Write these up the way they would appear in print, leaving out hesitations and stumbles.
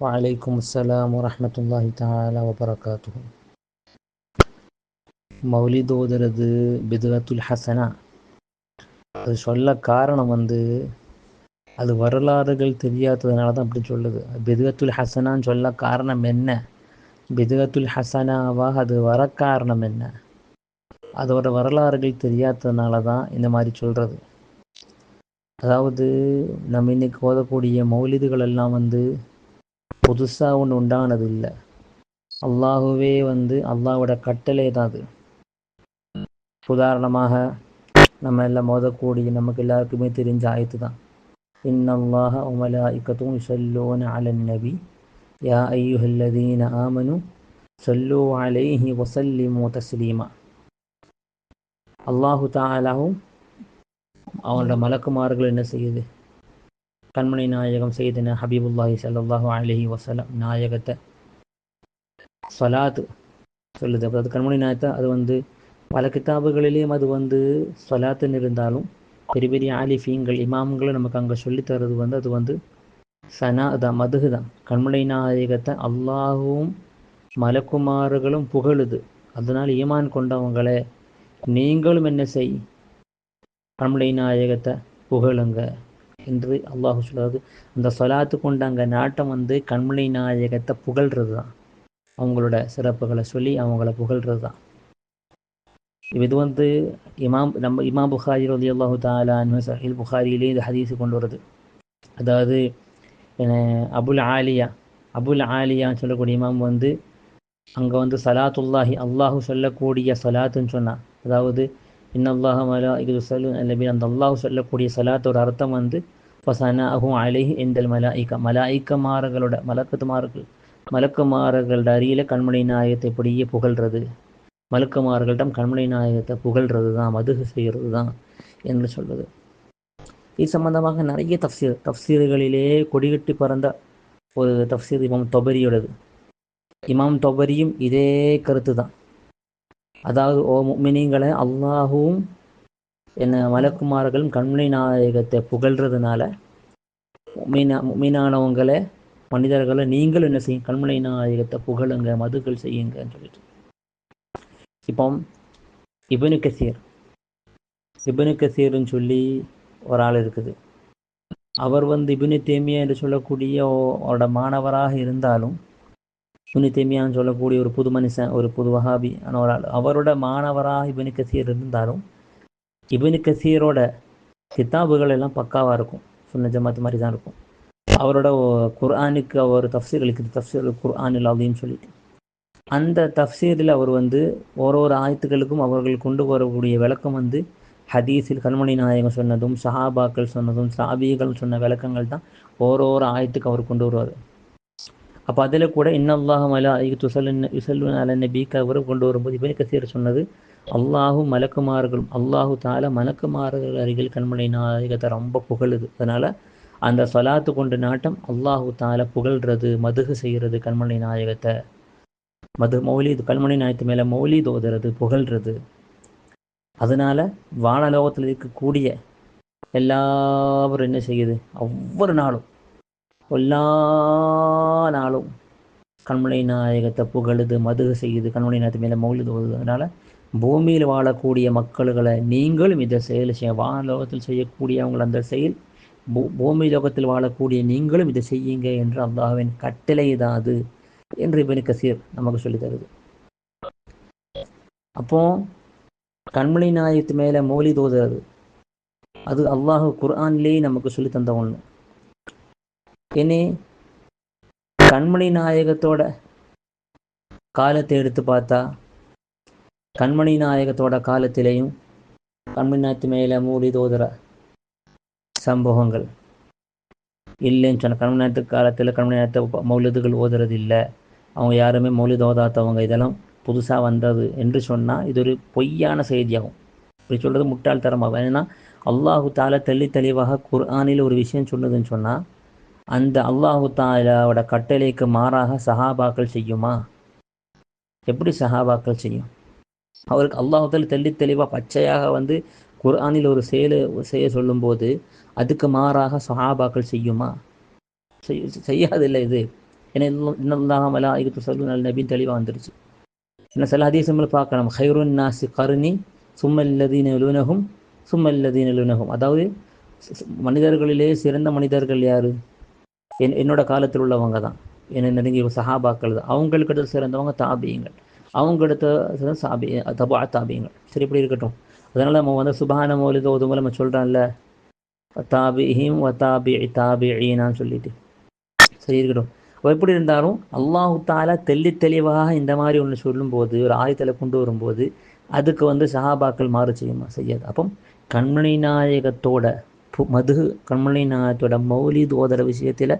வலைக்கும் அஸ்ஸலாம் வரஹ்மத்துல்லாஹி தஆலா வபரகாத்துஹு. மௌலித் ஓதுறது பிதுஅத்துல் ஹசனா. அது சொல்ல காரணம் அது வரலாறுகள் தெரியாததுனால தான் அப்படி சொல்லுது. பிதுஅத்துல் ஹசனான்னு சொல்ல காரணம் என்ன, பிதுஅத்துல் ஹசனாவாக அது வர காரணம் என்ன, அதோட வரலாறுகள் தெரியாததுனால தான் இந்த மாதிரி சொல்கிறது. அதாவது நம்ம இன்னைக்கு ஓதக்கூடிய மௌலிதுகள் எல்லாம் புதுசாக ஒன்று உண்டானது இல்லை. அல்லாஹுவே அல்லாஹோட கட்டளை தான் அது. உதாரணமாக நம்ம எல்லாம் மோதக்கூடிய நமக்கு எல்லாருக்குமே தெரிஞ்ச ஆயத்து தான், இன்னல்லாஹ வ மலாயிகத்துஹு யுஸல்லூன அலன் நபி யா அய்யுஹல்லதீன ஆமனு ஸல்லூ அலைஹி வஸல்லிமு தஸ்லீமா. அல்லாஹு தஆலாவும் அவனோட மலக்குமார்கள் என்ன செய்யுது, கண்மணி நாயகம் செய்தன ஹபீபுல்லாஹி ஸல்லல்லாஹு அலைஹி வஸல்லம் நாயகத்தை ஸலாத்து சொல்லுது. அதாவது கண்மணி நாயகத்தை அது பல கிதாபுகளிலேயும் அது ஸலாத்துன்னு இருந்தாலும் பெரிய பெரிய ஆலிஃபீங்கள் இமாம்களை நமக்கு அங்கே சொல்லித்தரது அது சனா தான், மதுகு தான். கண்மணி நாயகத்தை அல்லாஹும் மலக்குமார்களும் புகழுது. அதனால் ஈமான் கொண்டவங்களே நீங்களும் என்ன செய், கண்மணி நாயகத்தை புகழுங்க என்று அல்லாஹு சொல்லுறது. அந்த ஸலாத்து கொண்ட அங்கே நாட்டம் கண்மணி நாயகத்தை புகழ்கிறது தான், அவங்களோட சிறப்புகளை சொல்லி அவங்கள புகழ்கிறது தான். இது இமாம் புகாரி ரலியல்லாஹு தஆலா அன்ஹு சஹீஹ் புகாரியிலே இந்த ஹதீஸ் கொண்டு வருது. அதாவது அபுல் ஆலியான்னு சொல்லக்கூடிய இமாம் அங்கே சலாத்துல்லாஹி அல்லாஹு சொல்லக்கூடிய சலாத்துன்னு சொன்னான். அதாவது இன்னல்லாஹ மலாயிகத்துஹு யுஸல்லூன அலன் நபி, அந்த அல்லாஹு சொல்லக்கூடிய சலாத்தோட அர்த்தம் ஃபஸனாஹு அலைஹி இன்தல் மலாயிகா, மலாயிக்கமார்களோட மலக்குமார்களோட அருகில கண்மணி நாயகத்தை இப்படியே புகழ்றது, மலக்குமார்களிடம் கண்மணி நாயகத்தை புகழ்றது தான், மதுகு செய்கிறது தான் என்று சொல்வது. இது சம்பந்தமாக நிறைய தஃப்சீர்களிலே கொடிகட்டி பறந்த ஒரு தஃப்சீர் இமாம் தொபரியோடது. இமாம் தொபரியும் இதே கருத்து தான். அதாவது ஓ முஃமினீன்களே, அல்லாஹுவும் மலக்குமார்களும் கண்மணி நாயகத்தை புகழ்றதுனால முஃமினானவங்களே மனிதர்களை நீங்கள் என்ன செய்யும், கண்மணி நாயகத்தை புகழுங்க, மதுகள் செய்யுங்கன்னு சொல்லிட்டு. இப்போ இப்னு கசீர்னு சொல்லி ஒரு ஆள் இருக்குது. அவர் இப்னு தைமியா என்று சொல்லக்கூடிய அவரோட மாணவராக இருந்தாலும், இப்னு தைமியான்னு சொல்லக்கூடிய ஒரு புது மனுஷன், ஒரு புது வஹாபி ஆன ஒரு ஆள், அவரோட மாணவராக இப்னு கசீர் இருந்தாலும் இப்னு கசீரோட கிதாபுகள் எல்லாம் பக்காவாக இருக்கும், சுன்ன ஜமாத் மாதிரி தான் இருக்கும். அவரோட குர்ஆனுக்கு அவர் தஃப்சீர் அளிக்குது, தஃப்சீர் குர்ஆனில் அப்படின்னு சொல்லிட்டு. அந்த தஃப்சீரில் அவர் ஒரு ஆயத்துக்களுக்கும் அவர்கள் கொண்டு வரக்கூடிய விளக்கம் ஹதீஸில் கண்மணி நாயகம் சொன்னதும் சஹாபாக்கள் சொன்னதும் சாபிகள் சொன்ன விளக்கங்கள் தான் ஒரு ஆயத்துக்கு அவர் கொண்டு வருவார். அப்போ அதில் கூட இன்னல்லாஹ மலாயிகத்துஹு யுஸல்லூன அலன் நபிக்கு அவர் கொண்டு வரும்போது இப்னு கசீர் சொன்னது அல்லாஹும் மலக்குமார்களும், அல்லாஹு தஆலா மலக்குமார்கள் அருகில் கண்மணி நாயகத்தை ரொம்ப புகழுது. அதனால் அந்த ஸலாத்து கொண்ட நாட்டம் அல்லாஹு தஆலா புகழ்கிறது, மதுகு செய்கிறது கண்மணி நாயகத்தை, மௌலீத் கண்மணி நாயகத்து மேலே மௌலீத் ஓதுறது, புகழ்கிறது. அதனால் வானலோகத்தில் இருக்கக்கூடிய எல்லாரும் என்ன செய்யுது, ஒவ்வொரு நாளும் எல்லா நாளும் கண்மணி நாயகத்தை புகழுது, மதுகு செய்யுது, கண்மணி நாயகத்து மேலே மௌலீத் ஓதுது. அதனால் பூமியில் வாழக்கூடிய மக்கள்களை நீங்களும் இதை செயல் செய்ய, வானலோகத்தில் செய்யக்கூடியவங்கள் அந்த செயல் பூமி லோகத்தில் வாழக்கூடிய நீங்களும் இதை செய்யுங்க என்று அல்லாஹ்வின் கட்டளை தான் அது என்று இப்னு கசீர் நமக்கு சொல்லி தருது. அப்போ கண்மணி நாயகத்து மேலே மௌலீத் ஓதுறது அது அல்லாஹ் குர்ஆன்லேயே நமக்கு சொல்லி தந்த ஒன்று. இனி கண்மணி நாயகத்தோட காலத்தை எடுத்து பார்த்தா, கண்மணி நாயகத்தோட காலத்திலேயும் கண்மணி நாயகத்து மேலே மௌலீத் ஓதுற சம்பவங்கள் இல்லைன்னு சொன்ன. கண்மணி நாயகத்து காலத்தில் கண்மணி நாயகத்தை மௌலிதுகள் ஓதுறது இல்லை, அவங்க யாருமே மௌலித் ஓதாதவங்க, இதெல்லாம் புதுசாக வந்தது என்று சொன்னால் இது ஒரு பொய்யான செய்தியாகும். இப்படி சொல்கிறது முட்டாள்தரமாகும். ஏன்னா அல்லாஹு தஆலா தெளிவாக குர்ஆனில் ஒரு விஷயம் சொன்னதுன்னு சொன்னால், அந்த அல்லாஹு தஆலாவோட கட்டளைக்கு மாறாக சஹாபாக்கள் செய்யுமா? எப்படி சஹாபாக்கள் செய்யும்? அவருக்கு அல்லாஹு தஆலா தெளிவாக பச்சையாக குர்ஆனில் ஒரு செய்ய சொல்லும்போது அதுக்கு மாறாக சஹாபாக்கள் செய்யுமா? செய்யாதில்லை. இது ஏன்னா இன்னல்லாஹ மலாயிகத்து யுஸல்லூன அலன் நபின்னு தெளிவாக வந்துருச்சு. ஏன்னா சில ஹதீஸுங்களை பார்க்கலாம், ஹைருன் நாசி கர்னி சும்மல்லதீன யலூனஹும் சும்மல்லதீன யலூனஹும். அதாவது மனிதர்களிலே சிறந்த மனிதர்கள் யார்? என்னோட காலத்தில் உள்ளவங்க தான், என்னை நெருங்கிய சஹாபாக்கள் தான். அவங்களுக்கு அடுத்து சிறந்தவங்க தாபியங்கள், அவங்க அடுத்த சாபி தபா தாபியங்கள். சரி, இப்படி இருக்கட்டும். அதனால் நம்ம வந்து சுபஹான மௌலித ஓதும்போது நம்ம சொல்கிறோம்ல, தாபிஹிம் வ தாபி தாபிஈனான்னு சொல்லிட்டு. சரி, இருக்கட்டும். எப்படி இருந்தாலும் அல்லாஹு தாலா தெளிவாக இந்த மாதிரி ஒன்று சொல்லும்போது, ஒரு ஆயத்தில் கொண்டு வரும்போது, அதுக்கு வந்து சஹாபாக்கள் மாறு செய்யுமா? செய்யாது. அப்போ கண்மணி நாயகத்தோட மது, கண்மணி நாயகத்தோட மௌலித் ஓதுற விஷயத்தில்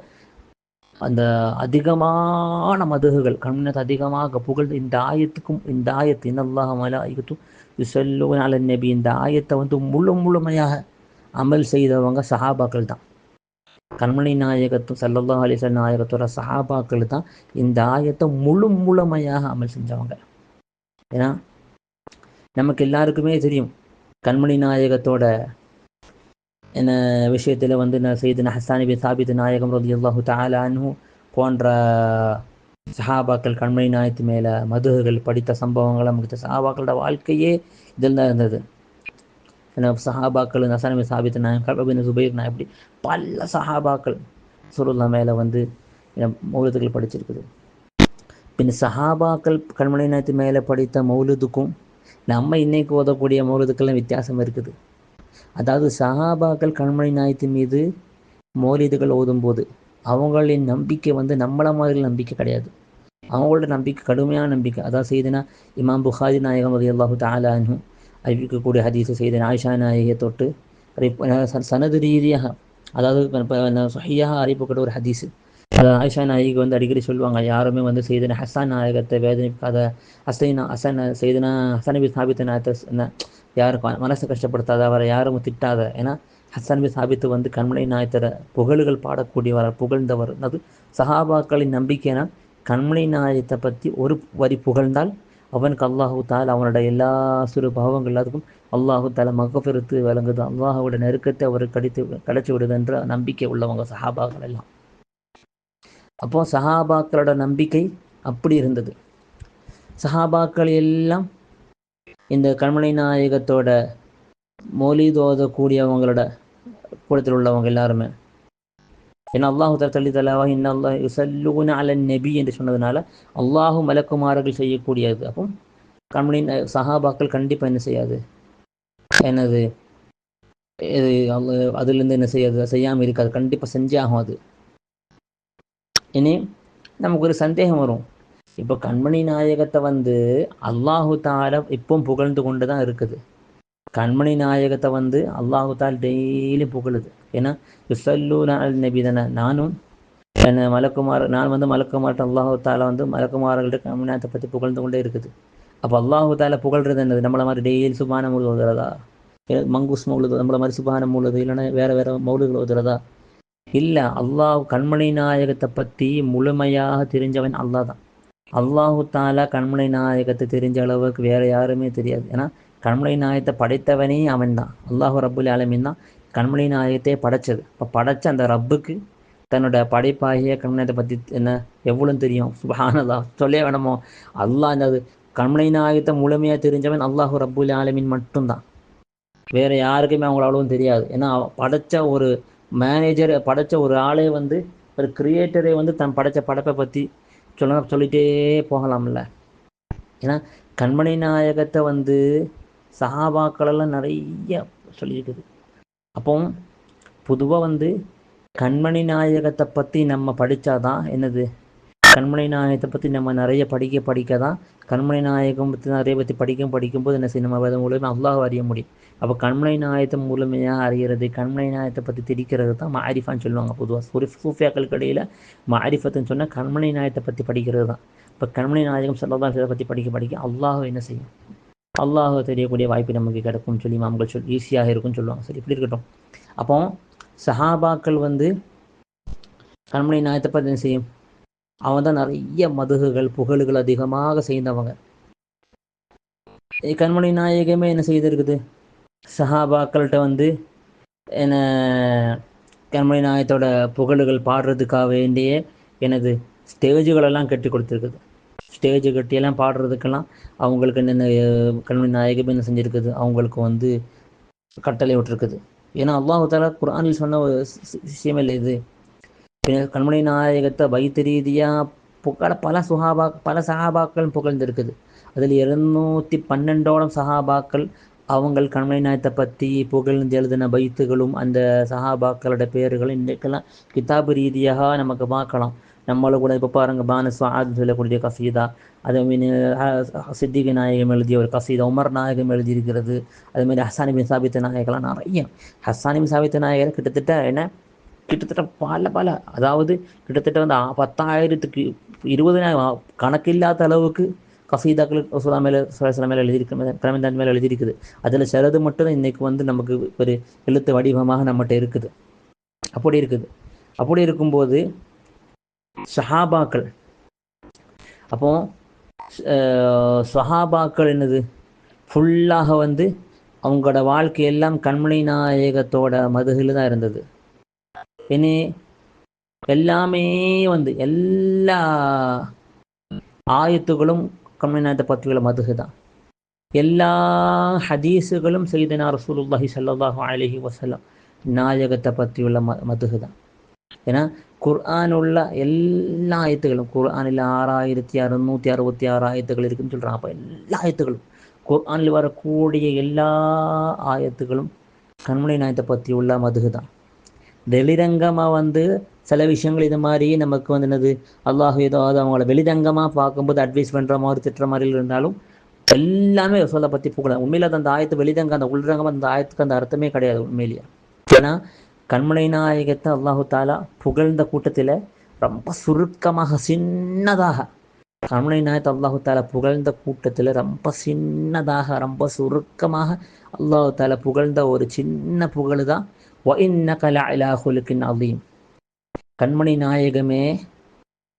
அந்த அதிகமான மதுகுகள், கண்மணி அதிகமாக புகழ் இந்த ஆயத்துக்கும், இந்த ஆயத்து இன்னல்லாஹ மலாயிகத்து யுஸல்லூன அலன் நபி, இந்த ஆயத்தை வந்து முழுமையாக அமல் செய்தவங்க சஹாபாக்கள் தான். கண்மணி நாயகத்தும் ஸல்லல்லாஹு அலைஹி வஸல்லம் நாயகத்தோட சஹாபாக்கள் தான் இந்த ஆயத்தை முழுமையாக அமல் செஞ்சவங்க. ஏன்னா நமக்கு எல்லாருக்குமே தெரியும், கண்மணி நாயகத்தோட என்ன விஷயத்தில் வந்து சையதுனா ஹஸ்ஸான் பின் சாபித் நாயகம் ரலியல்லாஹு தஆலா அன்ஹு போன்ற சஹாபாக்கள் கண்மணி நாயகத்து மேலே மதுகுகள் படித்த சம்பவங்கள் நமக்கு சஹாபாக்களோட வாழ்க்கையே இதில் தான் இருந்தது. ஏன்னா சஹாபாக்கள் ஹஸ்ஸான் பின் சாபித் நாயகம், கஅப் பின் சுபைர் நாயகம், இப்படி பல சஹாபாக்கள் ரசூலுல்லாஹ் மேலே வந்து மௌலிதுகள் படிச்சிருக்குது. பின் சஹாபாக்கள் கண்மணி நாயகத்து மேலே படித்த மௌலிதுக்கும் நம்ம இன்னைக்கு ஓதக்கூடிய மௌலிதுக்கெல்லாம் வித்தியாசம் இருக்குது. அதாவது சஹாபாக்கள் கண்மணி நாயகத்தின் மீது மௌலிதுகள் ஓதும்போது அவங்களின் நம்பிக்கை வந்து நம்மள மாதிரி நம்பிக்கை கிடையாது. அவங்களோட நம்பிக்கை கடுமையான நம்பிக்கை. அதாவது செய்தனா இமாம் புகாரி நாயகம் ரலியல்லாஹு தஆலா அன்ஹு அறிவிக்கக்கூடிய ஹதீஸ், செய்தனா ஆயிஷா நாயகியை தொட்டு சனது ரீதியாக, அதாவது சஹீஹாக அறிவிக்கக்கூடிய ஒரு ஹதீஸ். ஆயிஷா நாயகி வந்து அடிக்கடி சொல்லுவாங்க, யாருமே வந்து செய்தனா ஹஸ்ஸான் நாயகத்தை வேதனைக்காத, செய்தனா ஹஸ்ஸான் பின் சாபித் நாயகத்தை யாரும் மனசை கஷ்டப்படுத்தாத, அவரை யாரும் திட்டாத. ஏன்னா ஹஸ்ஸான் பின் சாபித்து வந்து கண்மணி நாயகத்தோட புகழுகள் பாடக்கூடியவர், புகழ்ந்தவர். அது சஹாபாக்களின் நம்பிக்கைனா கண்மணி நாயகத்தை பற்றி ஒரு வரி புகழ்ந்தால் அவனுக்கு அல்லாஹு தாலா அவனோட எல்லா சிறு பாவங்கள் எல்லாத்துக்கும் அல்லாஹு தாலா மகஃபிரத்து வழங்குது, அல்லாஹோட நெருக்கத்தை அவர் கிடைச்சி விடுது என்ற நம்பிக்கை உள்ளவங்க சஹாபாக்கள் எல்லாம். அப்போ சஹாபாக்களோட நம்பிக்கை அப்படி இருந்தது. சஹாபாக்கள் எல்லாம் இந்த கண்மணி நாயகத்தோட மௌலித் ஓதக்கூடியவங்களோட கூடத்தில் உள்ளவங்க எல்லாருமே, ஏன்னா அல்லாஹு தஆலா இன்னல்லாஹ யுஸல்லூன அலன் நபி என்று சொன்னதுனால அல்லாஹு மலக்குமார்கள் செய்யக்கூடியது. அப்போ கண்மணி சஹாபாக்கள் கண்டிப்பாக என்ன செய்யாது, என்னது அதுலேருந்து என்ன செய்யாது, செய்யாமல் இருக்காது, கண்டிப்பாக செஞ்சே ஆகும் அது. இனி நமக்கு ஒரு சந்தேகம் வரும், இப்போ கண்மணி நாயகத்தை வந்து அல்லாஹு தாலா இப்பவும் புகழ்ந்து கொண்டு தான் இருக்குது. கண்மணி நாயகத்தை வந்து அல்லாஹு தாலா டெய்லி புகழுது. ஏன்னா யுஸல்லூன அலன் நபி தானே. நான் வந்து மலக்குமார்ட்ட அல்லாஹு தாலா வந்து மலக்குமார்கள்ட்ட கண்மணி நாயகத்தை பற்றி புகழ்ந்து கொண்டே இருக்குது. அப்போ அல்லாஹு தாலா புகழ்றது என்னது? நம்மளை மாதிரி டெய்லி சுபான மௌலித் ஓதுறதா? மங்கூஸ் மௌலித் நம்மளை மாதிரி சுபான மௌலித், இல்லைன்னா வேறு மௌலிதுகள் ஓதுறதா? இல்லை. கண்மணி நாயகத்தை பற்றி முழுமையாக தெரிஞ்சவன் அல்லாஹ் தான். அல்லாஹு தாலா கண்மணி நாயகத்தை தெரிஞ்ச அளவுக்கு வேறு யாருமே தெரியாது. ஏன்னா கண்மணி நாயகத்தை படைத்தவனே அவன் தான், அல்லாஹு ரப்புல் ஆலமீன் தான் கண்மணி நாயகத்தை படைச்சது. இப்போ படைச்ச அந்த ரப்புக்கு தன்னோட படைப்பாகிய கண்மணியத்தை பற்றி என்ன எவ்வளோ தெரியும்? சுப்ஹானல்லாஹ், சொல்லே வேணுமோ? அல்லாஹ் இந்த கண்மணி நாயகத்தை முழுமையாக தெரிஞ்சவன் அல்லாஹு ரப்புல் ஆலமீன் மட்டும்தான், வேறு யாருக்குமே அவங்கள அவ்வளவும் தெரியாது. ஏன்னா படைச்ச ஒரு மேனேஜர், படைச்ச ஒரு ஆளே வந்து, ஒரு கிரியேட்டரே வந்து தன் படைச்ச படைப்பை பற்றி சொல்லிகிட்டே போகலாம்ல. ஏன்னா கண்மணி நாயகத்தை வந்து சஹாபாக்களெல்லாம் நிறைய சொல்லியிருக்குது. அப்போ பொதுவாக வந்து கண்மணி நாயகத்தை பற்றி நம்ம படித்தாதான் என்னது, கண்மணி நாயகத்தை பற்றி நம்ம நிறைய படிக்க தான் கண்மணி நாயகம் பற்றி நிறைய பற்றி படிக்கும்போது என்ன செய்யணும், நம்ம அதன் மூலமாக அல்லாஹ் அறிய முடியும். அப்போ கண்மணி நாயகத்தை முழுமையாக அறிகிறது, கண்மணி நாயகத்தை பற்றி திரிக்கிறது தான் மாரிஃபான்னு சொல்லுவாங்க. பொதுவாக சூஃபியாக்களுக்கு இடையில் மாரிஃபத்துன்னு சொன்னால் கண்மணி நாயகத்தை பற்றி படிக்கிறது தான். இப்போ கண்மணி நாயகம் ஸல்லல்லாஹு அலைஹி வஸல்லம் பற்றி படிக்க அல்லாஹ் என்ன செய்யும், அல்லாஹ் தெரியக்கூடிய வாய்ப்பு நமக்கு கிடைக்கும்னு சொல்லி இமாம்கள் ஈஸியாக இருக்கும்னு சொல்லுவாங்க. சரி, இப்படி இருக்கட்டும். அப்போ சஹாபாக்கள் வந்து கண்மணி நாயகத்தை பற்றி என்ன செய்யும், அவன் தான் நிறைய மதுகுகள் புகழுகள் அதிகமாக செய்தவங்க. கண்மணி நாயகமே என்ன செய்திருக்குது, சஹாபாக்கள்கிட்ட வந்து என்ன கண்மணி நாயகத்தோட புகழுகள் பாடுறதுக்காக வேண்டிய எனது ஸ்டேஜுகளெல்லாம் கட்டி கொடுத்துருக்குது. ஸ்டேஜு கட்டியெல்லாம் பாடுறதுக்கெல்லாம் அவங்களுக்கு என்னென்ன கண்மணி நாயகம் என்ன செஞ்சுருக்குது, அவங்களுக்கு வந்து கட்டளை விட்டுருக்குது. ஏன்னா அல்லாஹு தாலா குர்ஆனில் சொன்ன ஒரு விஷயம் இல்லை இது. கண்மணி நாயகத்தை வைத்து ரீதியாக பல சஹாபாக்கள் புகழ்ந்திருக்குது. அதில் 212 சஹாபாக்கள் அவங்கள் கண்மணி நாயகத்தை பற்றி புகழ்ந்து எழுதின பைத்துகளும் அந்த சஹாபாக்களோட பெயர்களும் இன்றைக்கெல்லாம் கிதாபு ரீதியாக நமக்கு பார்க்கலாம். நம்மளும் கூட இப்போ பாருங்கள், பானஸ்வாத் சொல்லக்கூடிய கசீதா, அதே மீன் சித்திக நாயகம் எழுதிய ஒரு கசீதா, உமர் நாயகம் எழுதியிருக்கிறது. அதேமாதிரி ஹஸ்ஸான் சாபித்த நாயகெல்லாம் நிறைய. ஹஸ்ஸான் சாபித்த நாயகர் கிட்டத்தட்ட பல அதாவது கிட்டத்தட்ட வந்து 10,000க்கு 20,000 கணக்கில்லாத அளவுக்கு கசீதாக்கள் ரசூலுல்லாஹி மேலே எழுதியிருக்கு, மேலே எழுதியிருக்குது. அதில் சிலது மட்டும் இன்றைக்கு வந்து நமக்கு ஒரு எழுத்து வடிவமாக நம்மகிட்ட இருக்குது. அப்படி இருக்கும்போது சஹாபாக்கள், அப்போ சஹாபாக்கள் என்னது ஃபுல்லாக வந்து அவங்களோட வாழ்க்கையெல்லாம் கண்மணி நாயகத்தோட மதுகில் தான் இருந்தது. இனி எல்லாமே வந்து எல்லா ஆயத்துகளும் கண்மணி நாயகத்தை பற்றியுள்ள மதுகு தான். எல்லா ஹதீஸுகளும் சய்யிதனா ரசூலுல்லாஹி ஸல்லல்லாஹு அலைஹி வஸல்லம் நாயகத்தை பற்றியுள்ள மதுகு தான். ஏன்னா குர்ஆன் உள்ள எல்லா ஆயத்துகளும், குர்ஆனில் 6666 ஆயத்துகள் இருக்குன்னு சொல்கிறான். அப்போ எல்லா ஆயத்துகளும், குர்ஆனில் வரக்கூடிய எல்லா ஆயத்துகளும் கண்மணி நாயகத்தை பற்றி உள்ள மதுகு தான். வெளிரங்கமாக வந்து சில விஷயங்கள் இது மாதிரி நமக்கு வந்து என்னது அல்லாஹ் ஏதாவது அவங்கள வெளிரங்கமாக பார்க்கும்போது அட்வைஸ் பண்ணுற மாதிரி திட்டுற மாதிரி இருந்தாலும் எல்லாமே ரசூலை பற்றி புகழ. உண்மையில் அந்த ஆயத்து வெளிரங்கம், அந்த உள்ரங்கமாக அந்த ஆயத்துக்கு அந்த அர்த்தமே கிடையாது உண்மையிலேயே. ஏன்னா கண்மணி நாயகத்தை அல்லாஹு தாலா புகழ்ந்த கூட்டத்தில் ரொம்ப சுருக்கமாக சின்னதாக, கண்மணி நாயகத்தை அல்லாஹு தாலா புகழ்ந்த கூட்டத்தில் ரொம்ப சின்னதாக ரொம்ப சுருக்கமாக அல்லாஹு தாலா புகழ்ந்த ஒரு சின்ன புகழ் தான் وَإِنَّكَ لَعَلَى خُلُقٍ عَظِيمٍ. கண்மணி நாயகமே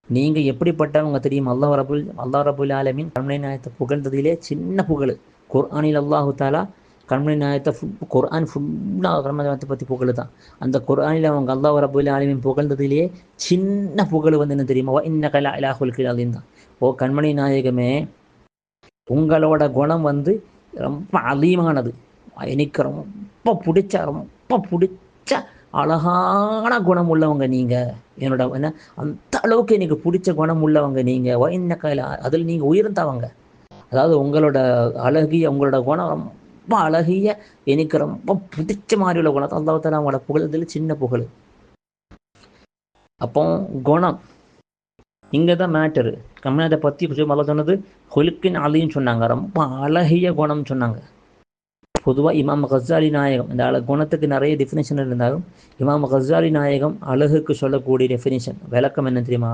நீங்கள் எப்படிப்பட்டவங்க தெரியும்? அல்லாஹ் ரபுல் ஆலமீன் கண்மணி நாயகத்தை புகழ்ந்ததிலே சின்ன புகழ். குர்ஆனில் அல்லாஹு தாலா கண்மணி நாயகத்தை குர்ஆன் ஃபுல்லாக கண்மணி நாயகத்தை பற்றி புகழ் தான். அந்த குர்ஆனில் அவங்க அல்லாஹ் ரபுல் ஆலமீன் புகழ்ந்ததிலே சின்ன புகழ் வந்து என்ன தெரியுமா? وَإِنَّكَ لَعَلَى خُلُقٍ عَظِيمٍ தான். ஓ கண்மணி நாயகமே, உங்களோட குணம் வந்து ரொம்ப அலீமானது, எனக்கு ரொம்ப பிடிச்ச அழகான குணம் உள்ளவங்க நீங்கள். என்னோட என்ன அந்த அளவுக்கு எனக்கு பிடிச்ச குணம் உள்ளவங்க நீங்கள். அதில் நீங்கள் உயர்ந்தவங்க. அதாவது உங்களோட உங்களோட குணம் ரொம்ப அழகிய, எனக்கு ரொம்ப பிடிச்ச மாதிரி உள்ள குணத்தை அல்லாஹ் தஆலா அவங்களோட புகழ்தில் சின்ன புகழ். அப்போ குணம் இங்கே தான் மேட்டரு. கம்மியாதை பற்றி அல்லாஹ் சொன்னது ஹுலுக்கின் அலின்னு சொன்னாங்க, ரொம்ப அழகிய குணம் சொன்னாங்க. பொதுவாக இமாம் கஸ்ஸாலி நாயகம், இந்த குணத்துக்கு நிறைய டெஃபினேஷன் இருந்தாலும் இமாம் கஸ்ஸாலி நாயகம் அழகுக்கு சொல்லக்கூடிய டெஃபினேஷன் விளக்கம் என்ன தெரியுமா?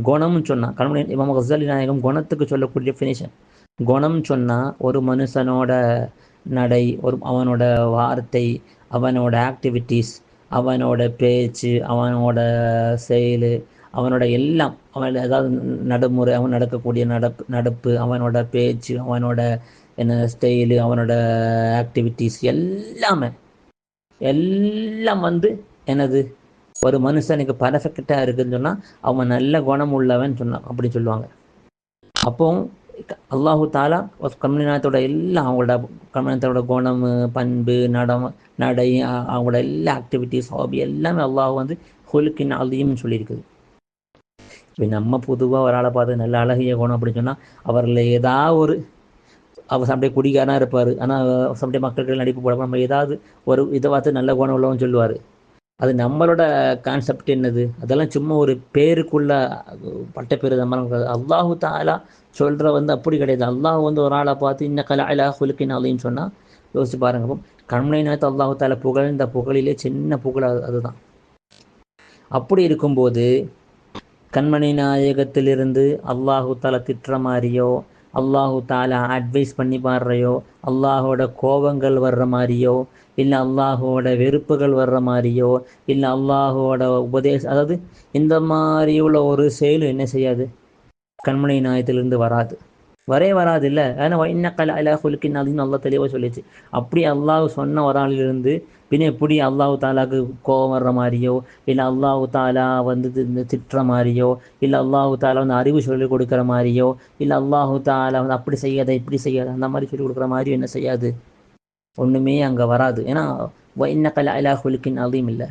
குணம்னு சொன்னால் கண்மணி இமாம் கஸ்ஸாலி நாயகம் குணத்துக்கு சொல்லக்கூடிய டெஃபினேஷன், குணம்னு சொன்னால் ஒரு மனுஷனோட நடை, அவனோட வார்த்தை, அவனோட ஆக்டிவிட்டீஸ், அவனோட பேச்சு, அவனோட செயல், அவனோட எல்லாம், அவன் ஏதாவது நடைமுறை, அவன் நடக்கக்கூடிய நடப்பு, அவனோட பேச்சு, அவனோட என்ன ஸ்டைலு, அவனோட ஆக்டிவிட்டீஸ் எல்லாம் வந்து என்னது ஒரு மனுஷனுக்கு பர்ஃபெக்டாக இருக்குதுன்னு சொன்னால் அவன் நல்ல குணம் உள்ளவன் அப்படி சொல்லுவாங்க. அப்போ அல்லாஹு தாலா கண்மணி நாயகத்தோட எல்லாம் அவங்களோட கண்மணி நாயகத்தோட குணம், பண்பு, நடை, அவங்களோட எல்லா ஆக்டிவிட்டீஸ், ஹாபி எல்லாமே அல்லாஹ் வந்து ஹுலுக்கின் அலீம்னு சொல்லியிருக்குது. இப்போ நம்ம பொதுவாக ஒரு ஆளை பார்த்து நல்ல அழகிய குணம் அப்படின்னு சொன்னால் அவரில் ஏதாவது அவர் சம்டைம் குடிகாரனாக இருப்பார், ஆனால் சம்டைம் மக்களுக்கு நடிப்பு போட நம்ம ஏதாவது ஒரு இதை பார்த்து நல்ல குணம் உள்ளவன்னு சொல்லுவார். அது நம்மளோட கான்செப்ட் என்னது? அதெல்லாம் சும்மா ஒரு பேருக்குள்ள பட்டப்பேரு தான். அல்லாஹு தாலா சொல்கிற வந்து அப்படி கிடையாது. அல்லாஹ் வந்து ஒரு ஆளை பார்த்து இன்னக லஅலா ஹுலுகின் அலீம் சொன்னால் யோசிச்சு பாருங்க. கண்மணி நாயகத்தை அல்லாஹு தாலா புகழ்ந்த புகழிலே சின்ன புகழ் அதுதான். அப்படி இருக்கும்போது கண்மணி நாயகத்திலிருந்து அல்லாஹு தாலா திட்டுற மாதிரியோ, அல்லாஹு தாலா அட்வைஸ் பண்ணி பாடுறையோ, அல்லாஹோட கோபங்கள் வர்ற மாதிரியோ, இல்லை அல்லாஹோட வெறுப்புகள் வர்ற மாதிரியோ, இல்லை அல்லாஹோட அதாவது இந்த மாதிரி உள்ள ஒரு செயலும் என்ன செய்யாது, கண்மணி நாயகத்திலிருந்து வராது. வராது இல்லை. ஏன்னா இன்னக்கல அலா ஹுலுக்கின் அலீம் அல்லாஹ் தெளிவாக சொல்லிச்சு. அப்படி அல்லாஹ் சொன்ன ஒரு ஆளிலிருந்து பின்ன எப்படி அல்லாஹு தாலாவுக்கு கோபம் வர்ற மாதிரியோ, இல்லை அல்லாஹு தாலா வந்து திட்டுற மாதிரியோ, இல்லை அல்லாஹு தாலா வந்து அறிவு சொல்லிக் கொடுக்குற மாதிரியோ, இல்லை அல்லாஹு தாலா வந்து அப்படி செய்யாத இப்படி செய்யாத அந்த மாதிரி சொல்லிக் கொடுக்குற மாதிரியும் என்ன செய்யாது, ஒன்றுமே அங்கே வராது. ஏன்னா இன்னக்கல அலா ஹுலுக்கின் அலீம் இல்லை.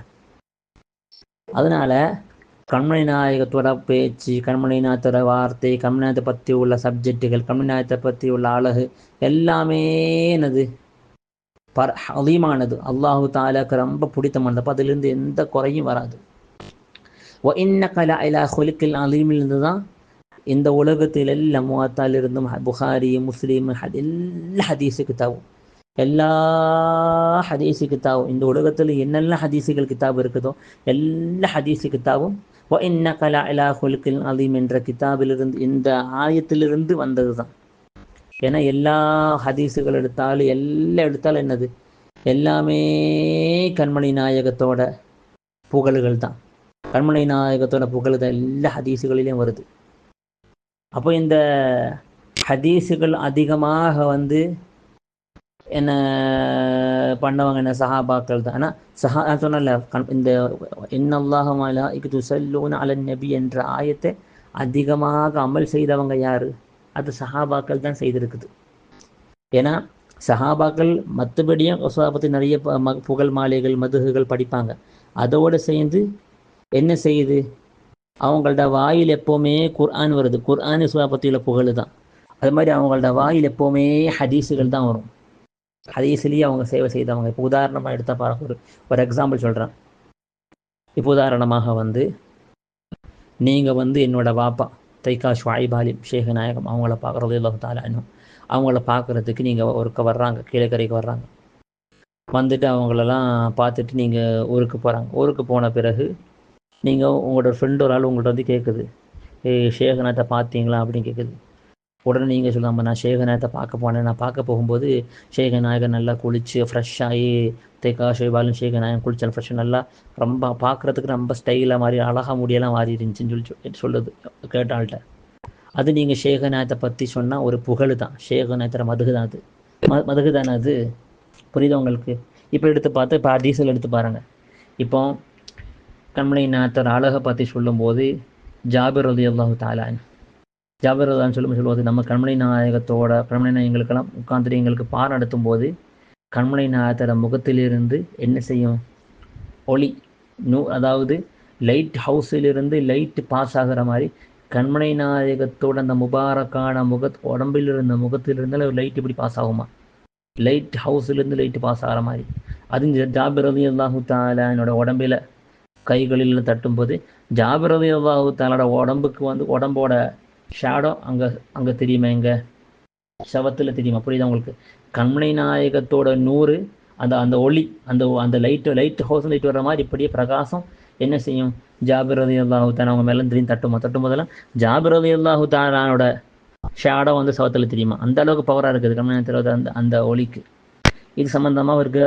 அதனால கண்மணி நாயகத்தோட பேச்சு, கண்மணி நாயகத்தோட வார்த்தை, கண்மணி நாயகத்தை பற்றி உள்ள சப்ஜெக்டுகள், கண்மணி நாயகத்தை பற்றி உள்ள அழகு எல்லாமே என்னது அதிகமானது, அல்லாஹு தாலாக்கு ரொம்ப பிடித்தமானது. அப்போ அதிலிருந்து எந்த குறையும் வராது. இன்னக லஅலா ஹுலுக்கின் அலீமிலிருந்து தான் இந்த உலகத்தில் எல்லாம் முவாத்தாலிருந்தும் புகாரி முஸ்லீம் எல்லா ஹதீஸு கிதாபும், எல்லா ஹதீஸு கிதாபும், இந்த உலகத்தில் என்னெல்லாம் ஹதீஸுகள் கிதாபு இருக்குதோ எல்லா ஹதீஸு கிதாபும் இன்னக லஅலா ஹுலுக்கின் அலீம் என்ற கிதாபிலிருந்து, இந்த ஆயத்திலிருந்து வந்தது தான். ஏன்னா எல்லா ஹதீஸுகள் எடுத்தாலும் என்னது, எல்லாமே கண்மணி நாயகத்தோட புகழுகள் தான். கண்மணி நாயகத்தோட புகழ் தான் எல்லா ஹதீஸுகளிலையும் வருது. அப்போ இந்த ஹதீஸுகள் அதிகமாக வந்து என்ன பண்ணவங்க என்ன சஹாபாக்கள் தான். ஆனால் சொன்னல இந்த இன்னல்லாஹு மலாயிகத்து யுஸல்லூன அலன் நபி என்ற ஆயத்தை அதிகமாக அமல் செய்தவங்க யாரு, அது சஹாபாக்கள் தான் செய்திருக்குது. ஏன்னா சஹாபாக்கள் மற்றபடியும் ரசூலை பற்றி நிறைய புகழ் மாலைகள் மதுகுகள் படிப்பாங்க. அதோடு சேர்ந்து என்ன செய்யுது, அவங்களோட வாயில் எப்போவுமே குர்ஆன் வருது. குர்ஆன் ரசூலை பற்றியுள்ள புகழ் தான். அது மாதிரி அவங்களோட வாயில் எப்போவுமே ஹதீஸுகள் தான் வரும். ஹதீஸ்லேயே அவங்க சேவை செய்தவங்க. இப்போ உதாரணமாக எடுத்தால் பாருங்க, ஒரு எக்ஸாம்பிள் சொல்கிறேன். இப்போ உதாரணமாக வந்து நீங்கள் வந்து என்னோட வாப்பா தைக்கா ஷுஐப் ஆலிம் ஷேக் நாயகம் அவங்கள பார்க்குறது ரலியல்லாஹு தஆலா அன்ஹு, அவங்கள பார்க்குறதுக்கு நீங்கள் ஒருக்க வர்றாங்க, கீழக்கரைக்கு வர்றாங்க. வந்துட்டு அவங்களெல்லாம் பார்த்துட்டு நீங்கள் ஊருக்கு போகிறாங்க. ஊருக்கு போன பிறகு நீங்கள் உங்களோட ஃப்ரெண்டு ஒரு ஆள் உங்கள்கிட்ட வந்து கேட்குது, ஷேக் நாயகத்தை பார்த்தீங்களா அப்படின்னு கேட்குது. உடனே நீங்கள் சொல்லாமல் நான் ஷேக் நாயகத்தை பார்க்க போனேன், நான் பார்க்க போகும்போது ஷேக் நாயகன் நல்லா குளித்து ஃப்ரெஷ்ஷாகி தைக்கா ஷுஐப் ஷேக் நாயகன் குளிச்சால் ஃப்ரெஷ்ஷாக நல்லா ரொம்ப பார்க்குறதுக்கு ரொம்ப ஸ்டைலாக மாதிரி அழகாக முடியெல்லாம் மாறி இருந்துச்சுன்னு சொல்லுது கேட்டாள்கிட்ட. அது நீங்கள் ஷேக் நாயகத்தை பற்றி சொன்னால் ஒரு புகழ் தான். ஷேக் நாயகத்தோட மதுகு தான் அது, மதுகு தானே அது. புரியுது உங்களுக்கு? இப்போ எடுத்து பார்த்து இப்போ ஹதீஸில் எடுத்து பாருங்கள். இப்போ கண்மணி நாயகத்தோட அழகை பற்றி சொல்லும்போது ஜாபிர் ரலியல்லாஹு தஆலா அன்ஹு, ஜாபிர் ரலியல்லாஹு சொல்லும்போது நம்ம கண்மணி நாயகங்களுக்கெல்லாம் உட்காந்துட்டு எங்களுக்கு பாடம் நடத்தும் போது கண்மணி நாயகத்தோட முகத்திலிருந்து என்ன செய்யும், ஒளி அதாவது லைட் ஹவுஸிலிருந்து லைட்டு பாஸ் ஆகிற மாதிரி கண்மணி நாயகத்தோட அந்த முபாரக்கான உடம்பில் இருந்த முகத்திலிருந்தால் ஒரு லைட் இப்படி பாஸ் ஆகுமா, லைட் ஹவுஸ்லேருந்து லைட்டு பாஸ் ஆகிற மாதிரி. அது ஜாபிர் ரலியல்லாஹு தஆலா என்னோட உடம்பில் கைகளில் தட்டும்போது ஜாபிர் ரலியல்லாஹு தஆலா உடம்புக்கு வந்து உடம்போட ஷேடோ அங்கே தெரியுமா, எங்கே சவத்தில் தெரியுமா? புரியுதா உங்களுக்கு? கண்மணி நாயகத்தோட நூறு அந்த ஒளி அந்த லைட் ஹவுஸ் லைட் வர்ற மாதிரி இப்படியே பிரகாசம் என்ன செய்யும், ஜாபிர் ரலியல்லாஹு தஆலா அவங்க மேலே தெரியும் தட்டும்போதெல்லாம் ஜாபிர் ரலியல்லாஹு தஆலாவோட ஷேடோ வந்து சவத்தில் தெரியுமா? அந்த அளவுக்கு பவராக இருக்குது கண்மணி நாயகத்தோட அந்த ஒளிக்கு. இது சம்மந்தமாக இருக்கு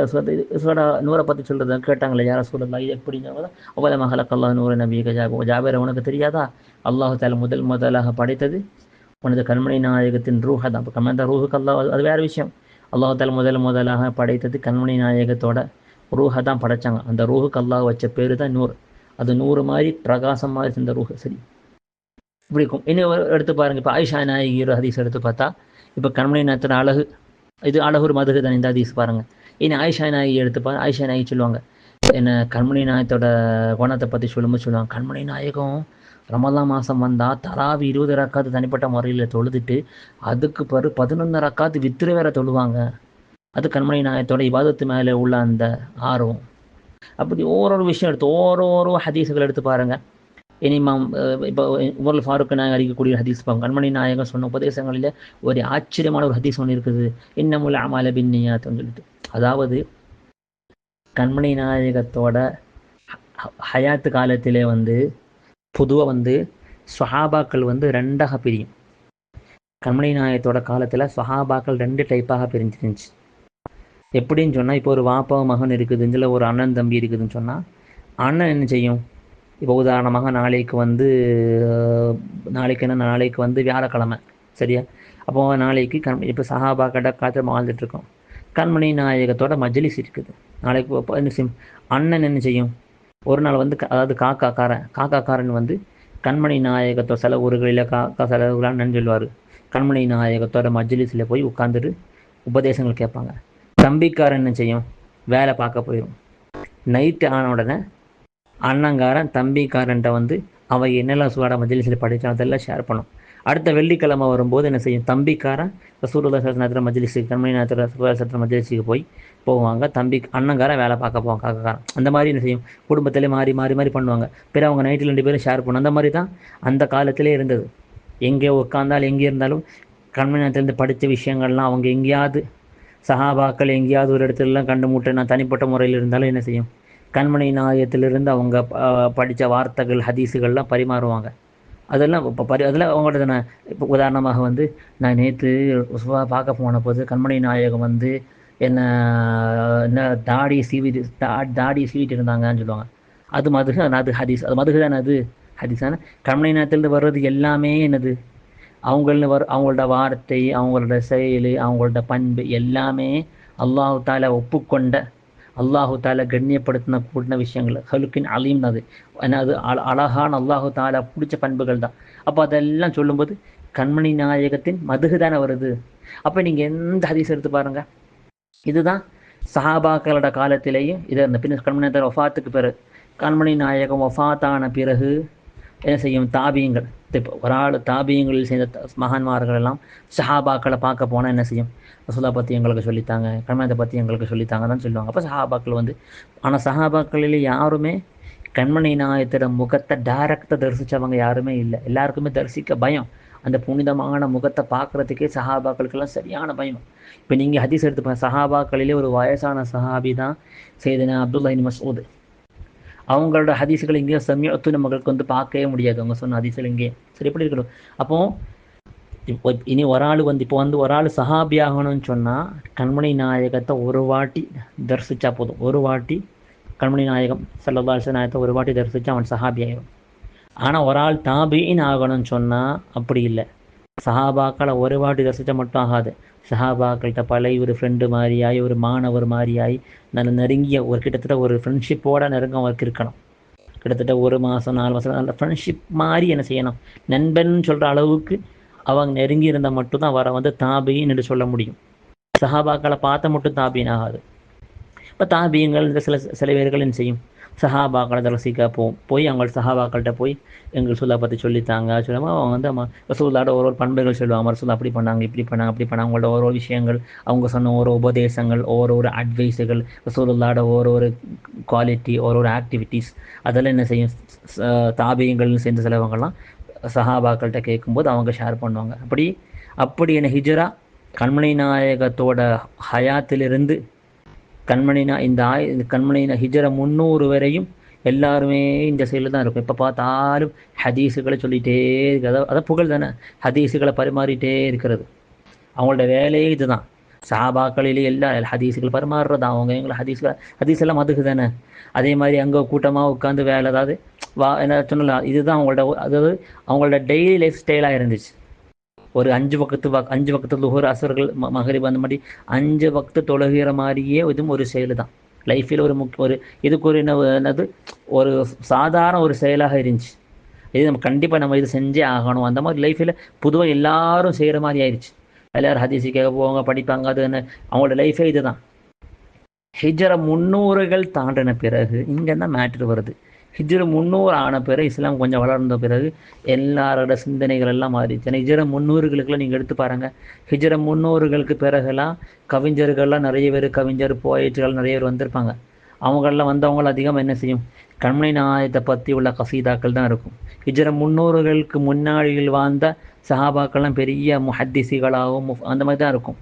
நூரை பற்றி சொல்கிறது கேட்டாங்களே, யாரை சொல்லலாம் இது எப்படிங்கிறத. அவ்வளோ மஹலக்கல்லா நூறு நபிக ஜாபிர் உனக்கு தெரியாதா, அல்லாஹு தஆலா முதலாக படைத்தது உனது கண்மணி நாயகத்தின் ரூஹை தான். இப்போ கண்மணி ரூஹுக்கு அல்லாஹ் அது வேறு விஷயம். அல்லாஹு தஆலா முதலாக படைத்தது கண்மணி நாயகத்தோட ரூஹை தான் படைத்தாங்க. அந்த ரூஹுக்கு அல்லாஹ் வச்ச பேர் தான் நூறு. அது நூறு மாதிரி பிரகாசம் மாதிரி இருந்த ரூஹு. சரி, இப்படி இருக்கும். இன்னும் எடுத்து பாருங்கள். இப்போ ஆயிஷா நாயகி ஒரு ஹதீஸ் எடுத்து பார்த்தா, இப்போ கண்மணி நாயகத்தோட அழகு, இது அழகு ஒரு மதுகு தான். இந்த ஹதீஸ் பாருங்கள். இனி ஆயிஷா நாயகி எடுத்து ஆயிஷா நாயகி சொல்லுவாங்க, என்ன கண்மணி நாயகத்தோட குணத்தை பற்றி சொல்லுவாங்க, கண்மணி நாயகம் ரமலான் மாதம் வந்தால் தராவி 20 ரக்காத்து தனிப்பட்ட முறையில் தொழுதுட்டு அதுக்கு பிறகு 11 ரக்காத்து வித்திர வேற தொழுவாங்க. அது கண்மணி நாயகத்தோட இபாதத்து மேலே உள்ள அந்த ஆர்வம். அப்படி ஓரொரு விஷயம் எடுத்து ஓரோ ஹதீஸுகள் எடுத்து பாருங்கள். இனிமாம் இப்போ உமர் ஃபாரூக் நாயகம் அறிக்கக்கூடிய ஹதீஸ் பாருங்க. கண்மணி நாயகம் சொன்ன உபதேசங்களில் ஒரு ஆச்சரியமான ஒரு ஹதீஸ் ஒன்று இருக்குது, இன்னமுல் அமால பின்னியாத்துன்னு சொல்லிட்டு. அதாவது கண்மணி நாயகத்தோட ஹயாத்து காலத்திலே வந்து பொதுவாக வந்து சொஹாபாக்கள் வந்து ரெண்டாக பிரியும். கண்மணி நாயகத்தோட காலத்தில் சொஹாபாக்கள் 2 டைப்பாக பிரிஞ்சிருந்துச்சு. எப்படின்னு சொன்னால், இப்போ ஒரு வாப்பா மகன் இருக்குது, இதில் ஒரு அண்ணன் தம்பி இருக்குதுன்னு சொன்னால், அண்ணன் என்ன செய்யும், இப்போ உதாரணமாக நாளைக்கு வந்து வியாழக்கிழமை சரியா, அப்போது நாளைக்கு இப்போ சஹாபாக்கிட்ட காற்று வாழ்ந்துட்டுருக்கோம். கண்மணி நாயகத்தோட மஜ்லிஸ் இருக்குது. நாளைக்கு என்ன செய்யும், அண்ணன் என்ன செய்யும், ஒரு நாள் வந்து அதாவது காக்காக்காரன் வந்து கண்மணி நாயகத்தோட சில ஊர்களில் காக்கா சில ஊர்களான்னு சொல்லுவார். கண்மணி நாயகத்தோட மஜ்லிஸில் போய் உட்காந்துட்டு உபதேசங்கள் கேட்பாங்க. தம்பிக்காரன் என்ன செய்யும், வேலை பார்க்க போயிடும். நைட்டு ஆன உடனே அண்ணங்காரன் தம்பிக்காரன்ட்ட வந்து அவன் என்னெல்லாம் சுவாட மஜ்லிஸில் படித்தான் அதெல்லாம் ஷேர் பண்ணும். அடுத்த வெள்ளிக்கிழமை வரும்போது என்ன செய்யும், தம்பிக்காரன் ரசூலுல்லாஹி ஸல்லல்லாஹு அலைஹி வஸல்லம் மஜ்லிஸுக்கு கண்மணி நாயகத்தோட ரசூலுல்லாஹி ஸல்லல்லாஹு அலைஹி வஸல்லம் மஜ்லிஸுக்கு போவாங்க. அண்ணங்காரன் வேலை பார்க்க போவான் காக்காக்காரன். அந்த மாதிரி என்ன செய்யும், குடும்பத்திலே மாறி மாறி மாறி பண்ணுவாங்க. பிறகு அவங்க நைட்டில் 2 பேரும் ஷேர் பண்ணும். அந்த மாதிரி தான் அந்த காலத்திலே இருந்தது. எங்கே உட்காந்தாலும் எங்கே இருந்தாலும் கண்மணி நாயகத்திலேருந்து படித்த விஷயங்கள்லாம் அவங்க எங்கேயாவது சஹாபாக்கள் எங்கேயாவது ஒரு இடத்துலலாம் கண்டுமுட்டை நான் தனிப்பட்ட முறையில் இருந்தாலும் என்ன செய்யும், கண்மணி நாயகத்திலிருந்து அவங்க படித்த வார்த்தைகள் ஹதீஸுகள்லாம் பரிமாறுவாங்க. அதெல்லாம் இப்போ அதெல்லாம் அவங்கள்ட்ட நான் இப்போ உதாரணமாக வந்து நான் நேற்று பார்க்க போன போது கண்மணி நாயகம் வந்து என்ன தாடியை சீவிட்டு இருந்தாங்கன்னு சொல்லுவாங்க. அது மதுகு, அது ஹதீஸ். அது மதுகு தானே, அது ஹதீஸான. கண்மணி நாயகத்திலிருந்து வர்றது எல்லாமே என்னது, அவங்களோட வார்த்தை, அவங்களோட செயல், அவங்களோட பண்பு எல்லாமே அல்லாஹு தாலா ஒப்புக்கொண்ட, அல்லாஹு தாலா கண்ணியப்படுத்தின கூடின விஷயங்கள். ஹலுக்கின் அலீம், அது அது அழகான அல்லாஹு தாலா பிடிச்ச பண்புகள் தான். அப்போ அதெல்லாம் சொல்லும்போது கண்மணி நாயகத்தின் மதுகு தானே வருது. அப்போ நீங்கள் எந்த ஹதீஸ் எடுத்து பாருங்கள், இதுதான் சஹாபாக்களோட காலத்திலேயும் இதை இருந்த. பின்னர் கண்மணி நாயகர் வஃபாத்துக்கு பிறகு, கண்மணி நாயகம் வஃபாத்தான பிறகு என்ன செய்யும், தாபியங்கள், இப்போ ஒரு ஆள் தாபியங்களில் சேர்ந்த மகான்மார்கள் எல்லாம் சஹாபாக்களை பார்க்க போனால் என்ன செய்யும், ரசூலா பற்றி எங்களுக்கு சொல்லித்தாங்க, கண்மணியத்தை பற்றி எங்களுக்கு சொல்லித்தாங்க தான் சொல்லுவாங்க. அப்போ சஹாபாக்கள் வந்து, ஆனால் சஹாபாக்களில் யாருமே கண்மணி நாயகத்தோட முகத்தை டைரக்டாக தரிசித்தவங்க யாருமே இல்லை. எல்லாருக்குமே தரிசிக்க பயம். அந்த புனிதமான முகத்தை பார்க்குறதுக்கே சஹாபாக்களுக்கெல்லாம் சரியான பயம். இப்போ நீங்கள் ஹதீஸ் எடுத்து சஹாபாக்களிலே ஒரு வயசான சஹாபி தான் சையதுனா அப்துல்லாஹ் இப்னு மஸ்ஊத். அவங்களோட ஹதீஸுகள் இங்கே சமயத்து நம்மளுக்கு வந்து பார்க்கவே முடியாது. அவங்க சொன்ன ஹதீஸுகள் இங்கே சரி எப்படி இருக்கணும். அப்போது இப்போ இனி ஒரு ஆள் வந்து இப்போ வந்து ஒரு ஆள் சஹாபி ஆகணும்னு சொன்னால் கண்மணி நாயகத்தை ஒரு வாட்டி தரிசித்தா போதும். ஒரு வாட்டி கண்மணி நாயகம் ஸல்லல்லாஹு அலைஹி வஸல்லம் நாயகத்தை ஒரு வாட்டி தரிசித்தா அவன் சஹாபி ஆகிடும். ஆனால் ஒரு ஆள் தாபீன் ஆகணும்னு சொன்னால் அப்படி இல்லை. சஹாபாக்களை ஒரு வாட்டி தரிசித்தா மட்டும் ஆகாது. சஹாபாக்கள்கிட்ட பழைய ஒரு ஃப்ரெண்டு மாதிரியாகி, ஒரு மாணவர் மாதிரியாகி, நல்ல நெருங்கிய ஒரு கிட்டத்தட்ட ஒரு ஃப்ரெண்ட்ஷிப்போட நெருங்க அவருக்கு இருக்கணும். கிட்டத்தட்ட 1 மாதம் 4 மாதம் நல்ல ஃப்ரெண்ட்ஷிப் மாதிரி என்ன செய்யணும், நண்பன் சொல்கிற அளவுக்கு அவங்க நெருங்கி இருந்தால் மட்டும்தான் அவரை வந்து தாபீன் என்று சொல்ல முடியும். சஹாபாக்களை பார்த்த மட்டும் தாபீன் ஆகாது. இப்போ தாபீன்கள் இந்த சில பேர்கள் என்ன செய்யும், சஹாபாக்களை தரிசிக்க போய் அவங்க சஹாபாக்கள்கிட்ட போய் எங்கள் ரசூலை பற்றி சொல்லித்தாங்க சொல்லுவாங்க. அவங்க வந்து ரசூலோட ஒரு பண்புகள் சொல்லுவாங்க. ரசூல் அப்படி பண்ணாங்க, இப்படி பண்ணாங்க, அப்படி பண்ணாங்க. அவங்களோட ஒரு விஷயங்கள், அவங்க சொன்ன ஒரு உபதேசங்கள், ஒரு அட்வைஸுகள், ரசூலுல்லாஹ்வோட ஒரு குவாலிட்டி, ஒரு ஆக்டிவிட்டீஸ், அதெல்லாம் என்ன செய்யும், தாபீன்கள்னு சேர்ந்த சிலவங்கள்லாம் சஹாபாக்கள்கிட்ட கேட்கும்போது அவங்க ஷேர் பண்ணுவாங்க. அப்படி என்ன ஹிஜ்ரா கண்மணி நாயகத்தோட ஹயாத்திலிருந்து இந்த கண்மணி ஹிஜ்ரா 300 வரையும் எல்லாருமே இந்த சைடில் தான் இருக்கும். இப்போ பார்த்தாலும் ஹதீஸுகளை சொல்லிகிட்டே இருக்கிறது, அதான் புகழ் தானே, ஹதீஸுகளை பரிமாறிட்டே இருக்கிறது. அவங்களோட வேலையே இது தான். சஹாபாக்களிலே எல்லா ஹதீஸுகள் பரிமாறுறது அவங்க எங்களை ஹதீஸ் எல்லாம் மதுகு தானே. அதே மாதிரி அங்கே கூட்டமாக உட்காந்து வேலை, அதாவது என்ன சொன்னலாம், இதுதான் அவங்களோட டெய்லி லைஃப் ஸ்டைலாக இருந்துச்சு. ஒரு 5 வக்து லுஹர் அசர்கள் மகரிப் அந்த மாதிரி 5 வக்து தொழுகிற மாதிரியே இதுவும் ஒரு செயல் தான். லைஃப்பில் ஒரு இதுக்கு ஒரு என்னது ஒரு சாதாரண ஒரு செயலாக இருந்துச்சு. இது நம்ம கண்டிப்பாக இது செஞ்சே ஆகணும். அந்த மாதிரி லைஃப்பில் பொதுவாக எல்லாரும் செய்கிற மாதிரி ஆயிடுச்சு. எல்லோரும் ஹதீஸு கேட்க போவாங்க, படிப்பாங்க. அது என்ன அவங்களோட லைஃபே இது தான். ஹிஜ்ரா 300கள் தாண்டின பிறகு இங்கே தான் மேட்ரு வருது. ஹிஜ்ரா 300 ஆன பிறகு இஸ்லாம் கொஞ்சம் வளர்ந்த பிறகு எல்லாரோட சிந்தனைகள் எல்லாம் மாறிடுச்சு. ஏன்னா ஹிஜ்ரா 300களுக்குலாம் நீங்கள் எடுத்து பாருங்கள். ஹிஜ்ரா 300களுக்கு பிறகுலாம் கவிஞர்கள்லாம் நிறைய பேர், போயிட்டுகள் நிறைய பேர் வந்திருப்பாங்க. அவங்களெலாம் வந்தவங்களும் அதிகமாக என்ன செய்யும், கண்மணி நாயகத்தை பற்றி உள்ள கசீதாக்கள் தான் இருக்கும். ஹிஜ்ரா 300களுக்கு முன்னாடியில் வாழ்ந்த சஹாபாக்கள்லாம் பெரிய முஹத்திசிகளாகவும் அந்த மாதிரி தான் இருக்கும்.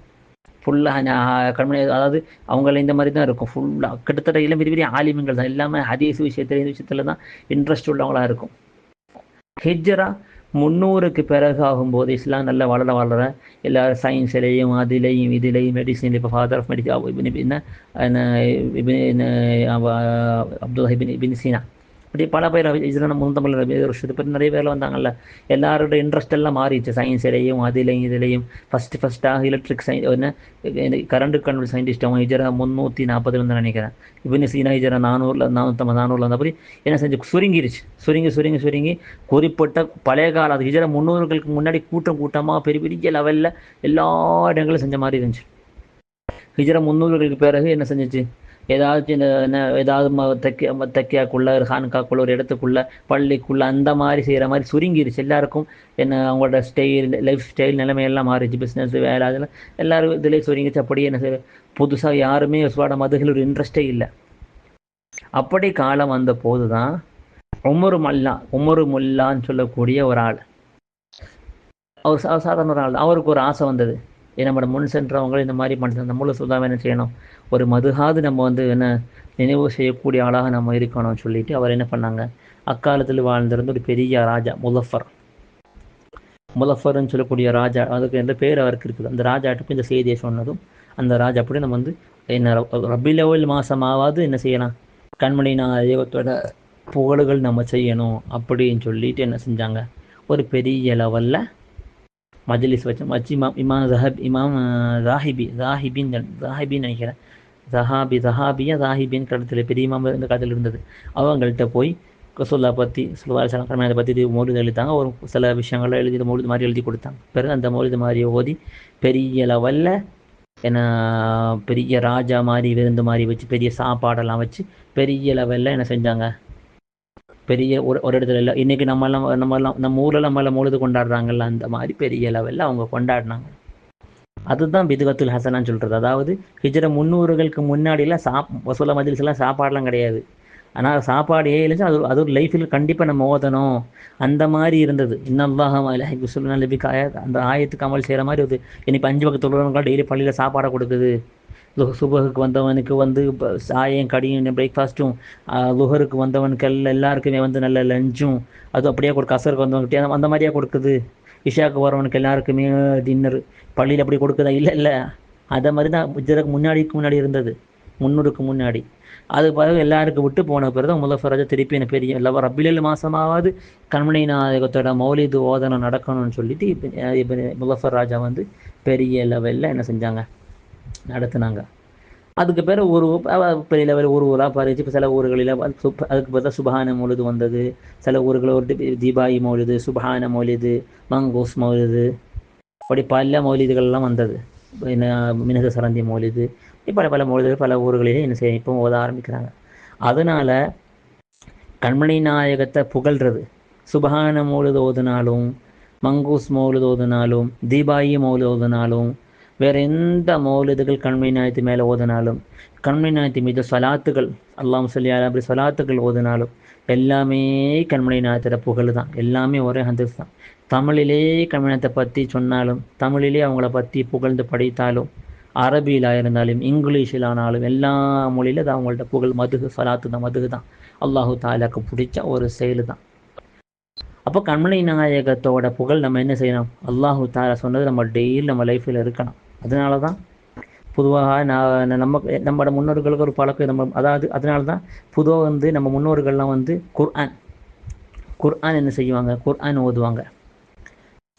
ஃபுல்லாக கண்மணி, அதாவது அவங்கள இந்த மாதிரி தான் இருக்கும். ஃபுல்லாக கிட்டத்தட்ட எல்லாம் பெரிய பெரிய ஆலிம்கள் தான். எல்லாமே ஹதீஸ் விஷயத்தில் தான் இன்ட்ரெஸ்ட் உள்ளவங்களாக இருக்கும். ஹிஜ்ரா 300க்கு பிறகு ஆகும்போது இஸ்லாம் நல்லா வளர எல்லாரும் சயின்ஸ்லேயும் இதிலையும் மெடிசின், இப்போ ஃபாதர் ஆஃப் மெடிசின் அப்துல்லாஹ் இப்னு சீனா, இப்படி பல பேர் இதில் முந்தமிழ் வருஷத்து பேர் நிறைய பேரில் வந்தாங்கல்ல. எல்லாரோட இன்ட்ரெஸ்ட் எல்லாம் மாறிடுச்சு, சயின்ஸ்லேயும் அதுலேயும் இதுலேயும். ஃபஸ்ட்டாக எலக்ட்ரிக் கரண்ட் கண்ட்ரோல் சயின்டிஸ்ட் அவங்க ஹிஜரா 340 நினைக்கிறேன். இப்போ சீனா ஹிஜரா 400 வந்தபடி என்ன செஞ்சு சுருங்கி குறிப்பிட்ட பழைய கால அது ஹிஜரா 300களுக்கு முன்னாடி கூட்டமாக பெரிய பெரிய லெவலில் எல்லா இடங்களும் செஞ்ச மாதிரி இருந்துச்சு. ஹிஜரா 300களுக்கு பிறகு என்ன செஞ்சிச்சு, ஏதாச்சும் ஏதாவது தைக்கியாக்குள்ள ஒரு ஹான்காக்குள்ள ஒரு இடத்துக்குள்ள பள்ளிக்குள்ள அந்த மாதிரி செய்கிற மாதிரி சுருங்கிருச்சு. எல்லாருக்கும் என்ன அவங்களோட லைஃப் ஸ்டைல் நிலைமையெல்லாம் மாறிச்சு, பிஸ்னஸ் வேலை அதெல்லாம் எல்லாரும் இதுலேயே சுருங்கிச்சு. அப்படியே என்ன செய்ய புதுசாக யாருமே சுவாட மதுகள் ஒரு இன்ட்ரெஸ்டே இல்லை. அப்படி காலம் வந்த போது தான் உமரு முல்லான்னு சொல்லக்கூடிய ஒரு ஆள், அவர் சாதாரண ஒரு ஆள், அவருக்கு ஒரு ஆசை வந்தது. நம்மளோட முன் சென்றவங்க இந்த மாதிரி பண்ணுறது, நம்மளும் சுதாவை என்ன செய்யணும், ஒரு மதுகாது நம்ம என்ன நினைவு செய்யக்கூடிய ஆளாக நம்ம இருக்கணும்னு சொல்லிட்டு அவர் என்ன பண்ணாங்க, அக்காலத்தில் வாழ்ந்திருந்த ஒரு பெரிய ராஜா முலஃபர்ன்னு சொல்லக்கூடிய ராஜா, அதுக்கு எந்த பேர் அவருக்கு இருக்குது. அந்த ராஜாட்டுக்கு இந்த செய்தியை சொன்னதும் அந்த ராஜா அப்படி நம்ம என்ன ரபியுல் அவ்வல் மாதமாவது என்ன செய்யலாம், கண்மணி நாயகத்தோட புகழுகள் நம்ம செய்யணும் அப்படின்னு சொல்லிட்டு என்ன செஞ்சாங்க, ஒரு பெரிய லெவலில் மஜ்லிஸ் வச்சு இமாம் ஜாஹிபின்னு நினைக்கிறேன், ஜஹாபின்னு கடத்தில் பெரிய இமாம் இந்த காலத்தில் இருந்தது. அவங்கள்ட்ட போய் ரசூலுல்லாஹ் பற்றி கண்மணியை பற்றி மௌலிது எழுதித்தாங்க. ஒரு சில விஷயங்களை எழுதி மௌலிது மாதிரி எழுதி கொடுத்தாங்க. பிறகு அந்த மௌலிது மாதிரியை ஓதி பெரிய லெவலில் பெரிய ராஜா மாதிரி விருந்து மாதிரி வச்சு பெரிய சாப்பாடெல்லாம் வச்சு பெரிய லெவலில் என்ன செஞ்சாங்க, பெரிய ஒரு இடத்துல இல்லை. இன்றைக்கி நம்ம ஊரில் நம்மளாம் மௌலிது கொண்டாடுறாங்கல்ல, அந்த மாதிரி பெரிய லெவலில் அவங்க கொண்டாடினாங்க. அதுதான் பிதுவத்துல் ஹசனான்னு சொல்கிறது. அதாவது ஹிஜ்ரா 300களுக்கு முன்னாடிலாம் ரசூலுல்லாஹ் மஜ்லிஸ்லாம் சாப்பாடெலாம் கிடையாது. ஆனால் சாப்பாடு இருந்துச்சு, அது ஒரு லைஃப்பில் கண்டிப்பாக நம்ம ஓதணும் அந்த மாதிரி இருந்தது. இன்னல்லாஹ நபிக்கு அந்த ஆயத்துக்கு அமல் செய்கிற மாதிரி ஒரு இன்னைக்கு 5 வகை தொழுகிறவங்க டெய்லி பள்ளியில் சாப்பாடை கொடுக்குது. சுபகுக்கு வந்தவனுக்கு சாயம் கடியும் பிரேக்ஃபாஸ்ட்டும், லுஹருக்கு வந்தவனுக்கு எல்லாருக்குமே நல்ல லஞ்சும், அது அப்படியே கொடுக்க அசருக்கு வந்தவன்கிட்டே அந்த மாதிரியாக கொடுக்குது. இஷாவுக்கு வரவனுக்கு எல்லாருக்குமே டின்னர் பள்ளியில் அப்படி கொடுக்குதா, இல்லை அதை மாதிரி தான் ஹிஜ்ராக்கு முன்னாடி இருந்தது, 300க்கு முன்னாடி. அது பிறகு எல்லாருக்கும் விட்டு போன பிறகு முலஃபர் திருப்பி என்ன பெரிய ரபியுல் மாதமாவது கண்மணி நாயகத்தோட மௌலிது ஓதனம் நடக்கணும்னு சொல்லிட்டு இப்போ முலஃபர் ராஜா பெரிய லெவலில் என்ன செஞ்சாங்க, நடத்துனாங்க. அதுக்கு பிறகு ஒரு பெரிய லெவல் ஊராக பறிச்சு. இப்போ சில ஊர்களில் அதுக்கு பிறகு சுபஹான மௌலிது வந்தது. சில ஊர்களில் ஒரு தீபாயி மௌலிது, சுபஹான மௌலிது, மங்கூஸ் மௌலிது, அப்படி பல மௌலிதுகள்லாம் வந்தது. என்ன மினது சரந்தி மௌலிது, பல மௌலிதுகள் பல ஊர்களிலே என்ன செய்ய இப்போ ஓத ஆரம்பிக்கிறாங்க. அதனால் கண்மணி நாயகத்தை புகழ்கிறது, சுபஹான மௌலிது ஓதுனாலும், மங்கூஸ் மௌலிது ஓதுனாலும், தீபாயி மௌலிது ஓதுனாலும், வேறு எந்த மௌலிதுகள் கண்மணி நாயகத்து மேலே ஓதுனாலும், கண்மணி நாயகத்து மீது சலாத்துகள் அல்லாஹ் சொல்லி அப்படி சலாத்துகள் ஓதுனாலும் எல்லாமே கண்மணி நாயகத்தோட புகழ் தான். எல்லாமே ஒரே ஹதீஸ் தான். தமிழிலே கண்மணி நாயகத்தை பற்றி சொன்னாலும், தமிழிலே அவங்கள பற்றி புகழ்ந்து படித்தாலும், அரபியில் இருந்தாலும், இங்கிலீஷில் ஆனாலும், எல்லா மொழியில் தான் அவங்கள்ட்ட புகழ் மதுகு சலாத்து தான், மதுகு தான். அல்லாஹு தாலாக்கு பிடிச்ச ஒரு செயல் தான். அப்போ கண்மணி நாயகத்தோட புகழ் நம்ம என்ன செய்யணும், அல்லாஹு தாலா சொன்னது நம்ம டெய்லி நம்ம லைஃப்பில் இருக்கணும். அதனால தான் பொதுவாக நம்மளோட முன்னோர்களுக்கு ஒரு பழக்கம் அதாவது அதனால தான் பொதுவாக நம்ம முன்னோர்கள்லாம் குர்ஆன் என்ன செய்வாங்க, குர்ஆன் ஓதுவாங்க.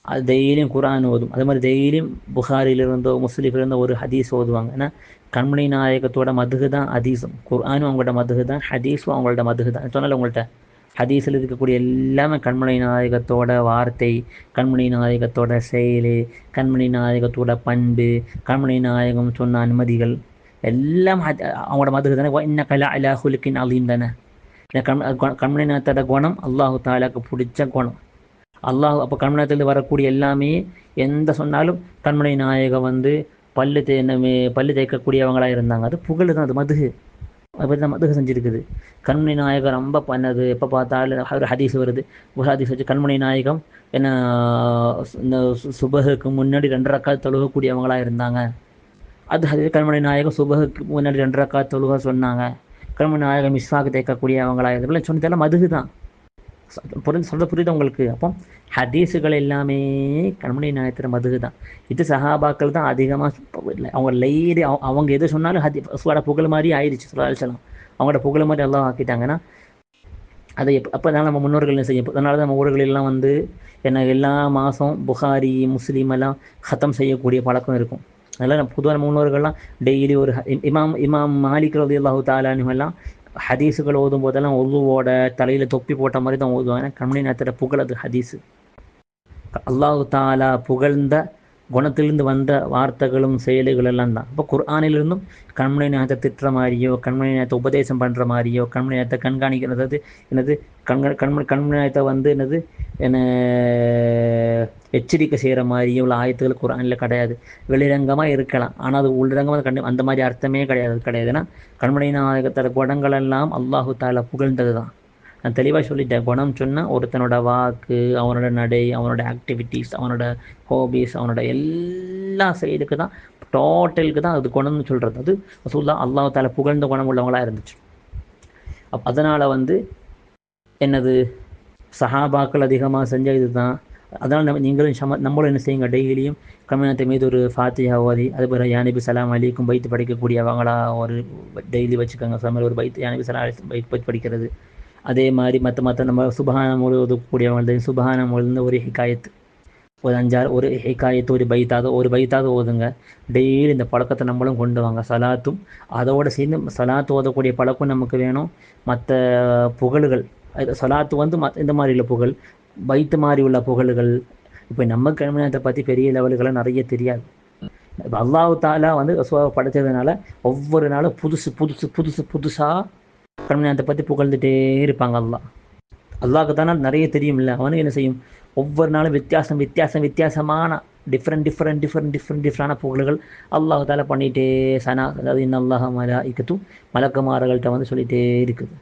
அது டெய்லியும் குர்ஆன் ஓதும். அதே மாதிரி டெய்லியும் புகாரிலிருந்தோ முஸ்லிமிலிருந்தோ ஒரு ஹதீஸ் ஓதுவாங்க. ஏன்னா கண்மணி நாயகத்தோட மதுகு தான் ஹதீஸும், குர்ஆனும் அவங்களோட மதுகு தான், ஹதீஸும் அவங்களோட மதுகு தான். சொன்னால உங்கள்கிட்ட ஹதீஸில் இருக்கக்கூடிய எல்லாமே கண்மணி நாயகத்தோட வார்த்தை, கண்மணி நாயகத்தோட செயல், கண்மணி நாயகத்தோட பண்பு, கண்மணி நாயகம் சொன்ன அனுமதிகள் எல்லாம் அவங்களோட மதுகு தானே. இன்ன கலா அலா ஹுலுக்கின் அலீம் தானே. கண்மணி நாயகத்தோட குணம் அல்லாஹு தாலாக்கு பிடிச்ச குணம். அல்லாஹ் அப்போ கண்மணி நாயகத்திலிருந்து வரக்கூடிய எல்லாமே எந்த சொன்னாலும் கண்மணி நாயகம் பல்லு தேய்க்கக்கூடியவங்களாக இருந்தாங்க. அது புகழ் தான், அது மதுகு. அதை பற்றி தான் மதுகு செஞ்சுருக்குது. கண்மணி நாயகம் ரொம்ப பண்ணது, எப்போ பார்த்தாலும் ஒரு ஹதீஸ் வருது, ஒரு ஹதீஸ் வச்சு கண்மணி நாயகம் என்ன இந்த சுபகுக்கு முன்னாடி 2 ரக்காத் தொழுகக்கூடியவங்களாக இருந்தாங்க. அது ஹதீஸ் கண்மணி நாயகம் சுபகுக்கு முன்னாடி 2 ரக்காத் தொழுக சொன்னாங்க. கண்மணி நாயகம் மிஸ்வாக்கு தேய்க்கக்கூடியவங்களாக இருந்தாங்க. சொன்னதெல்லாம் மதுகு தான். புரியுது உங்களுக்கு? அப்போ ஹதீஸுகள் எல்லாமே கண்மணி நாயகத்தோட மதுகு தான். இது சஹாபாக்கள் தான் அதிகமாக அவங்க அவங்க எது சொன்னாலும் புகழ் மாதிரி ஆயிடுச்சு. சொல்லலாம் அவங்களோட புகழ் மாதிரி எல்லாம் ஆக்கிட்டாங்கன்னா அதை அப்போ தான் நம்ம முன்னோர்கள் என்ன செய்யும். அதனால தான் நம்ம ஊர்களிலெல்லாம் வந்து என்ன எல்லா மாதம் புகாரி முஸ்லீம் எல்லாம் ஹத்தம் செய்யக்கூடிய பழக்கம் இருக்கும். அதனால் நம்ம பொதுவாக நம்ம முன்னோர்கள்லாம் டெய்லி ஒரு இமாம் இமாம் மாலிக் ரலியல்லாஹு தஆலா அன்ஹு எல்லாம் ஹதீஸுகள் ஓதும் போதெல்லாம் ஒழுவோட தலையில் தொப்பி போட்ட மாதிரி தான் ஓதுவாங்க. கண்மணி நேரத்தில் புகழது ஹதீஸு. அல்லாஹு தாலா புகழ்ந்த குணத்திலிருந்து வந்த வார்த்தைகளும் செயல்கள் எல்லாம் தான். இப்போ குர்ஆனிலிருந்தும் கண்மணி நேரத்தை திட்டுற மாதிரியோ, கண்மணி நேரத்தை உபதேசம் பண்ணுற மாதிரியோ, கண்மணி நேரத்தை கண்காணிக்கிறது என்னது கண்மணி நேரத்தை வந்து என்னது என்ன எச்சரிக்கை செய்கிற மாதிரியோ உள்ள ஆயத்துகள் குர்ஆனில் கிடையாது. வெளிரங்கமாக இருக்கலாம், ஆனால் அது உள்ளரங்கமாக அந்த மாதிரி அர்த்தமே கிடையாது. ஏன்னா கண்மணி நாயகத்தோட குணங்கள் எல்லாம் அல்லாஹு தாலா புகழ்ந்தது தான். நான் தெளிவாக சொல்லிட்டேன். குணம் சொன்னால் ஒருத்தனோட வாக்கு, அவனோட நடை, அவனோட ஆக்டிவிட்டீஸ், அவனோட ஹாபீஸ், அவனோட எல்லா சைடுக்கு தான், டோட்டலுக்கு தான் அது குணம்னு சொல்கிறது. அது ரசூலுல்லாஹ் அல்லாஹ் தாலா புகழ்ந்த குணம் உள்ளவங்களாக இருந்துச்சு. அதனால் வந்து என்னது சஹாபாக்கள் அதிகமாக செஞ்ச இது தான். அதனால் நீங்களும் நம்மளும் என்ன செய்யுங்க, டெய்லியும் கம்யூனத்தை மீது ஒரு ஃபாத்திஹா ஓதி, அது பிறகு யானபி சலாம் அலிக்கும் பைத்து படிக்கக்கூடியவங்களா ஒரு டெய்லி வச்சுக்கோங்க. சமையல் ஒரு பைத்து யானபி சலாம் பைத்து படிக்கிறது. அதே மாதிரி மற்ற நம்ம சுபஹானம் ஓதக்கூடியவங்க சுபஹானம் ஓதுந்த ஒரு ஹிகாயத்து, ஒரு 5-6 ஒரு ஹிகாயத்து, ஒரு பைத்தாவது ஓதுங்க. டெய்லி இந்த பழக்கத்தை நம்மளும் கொண்டு வாங்க. சலாத்தும் அதோடு சேர்ந்து சலாத்து ஓதக்கூடிய பழக்கம் நமக்கு வேணும். மற்ற புகழுகள் சலாத்து வந்து இந்த மாதிரி உள்ள புகழ், பைத்து மாதிரி உள்ள புகழுகள். இப்போ நம்ம கல்யாணத்தை பற்றி பெரிய லெவல்களை நிறைய தெரியாது. இப்போ அல்லாஹ் தாலா வந்து ரசூலை படைச்சதுனால ஒவ்வொரு நாளும் புதுசாக கல்யாணத்தை பற்றி புகழ்ந்துட்டே இருப்பாங்க. அல்லாஹ்க்கு தானே நிறைய தெரியும் இல்லை. அவனுக்கு என்ன செய்யும், ஒவ்வொரு நாளும் வித்தியாசமான டிஃப்ரெண்டான புகழ்கள் அல்லாஹ் தாலா பண்ணிகிட்டே அதாவது இன்னல்லாஹ மலாயிகத்தும் மலக்குமார்கள்ட்ட வந்து சொல்லிகிட்டே இருக்குது.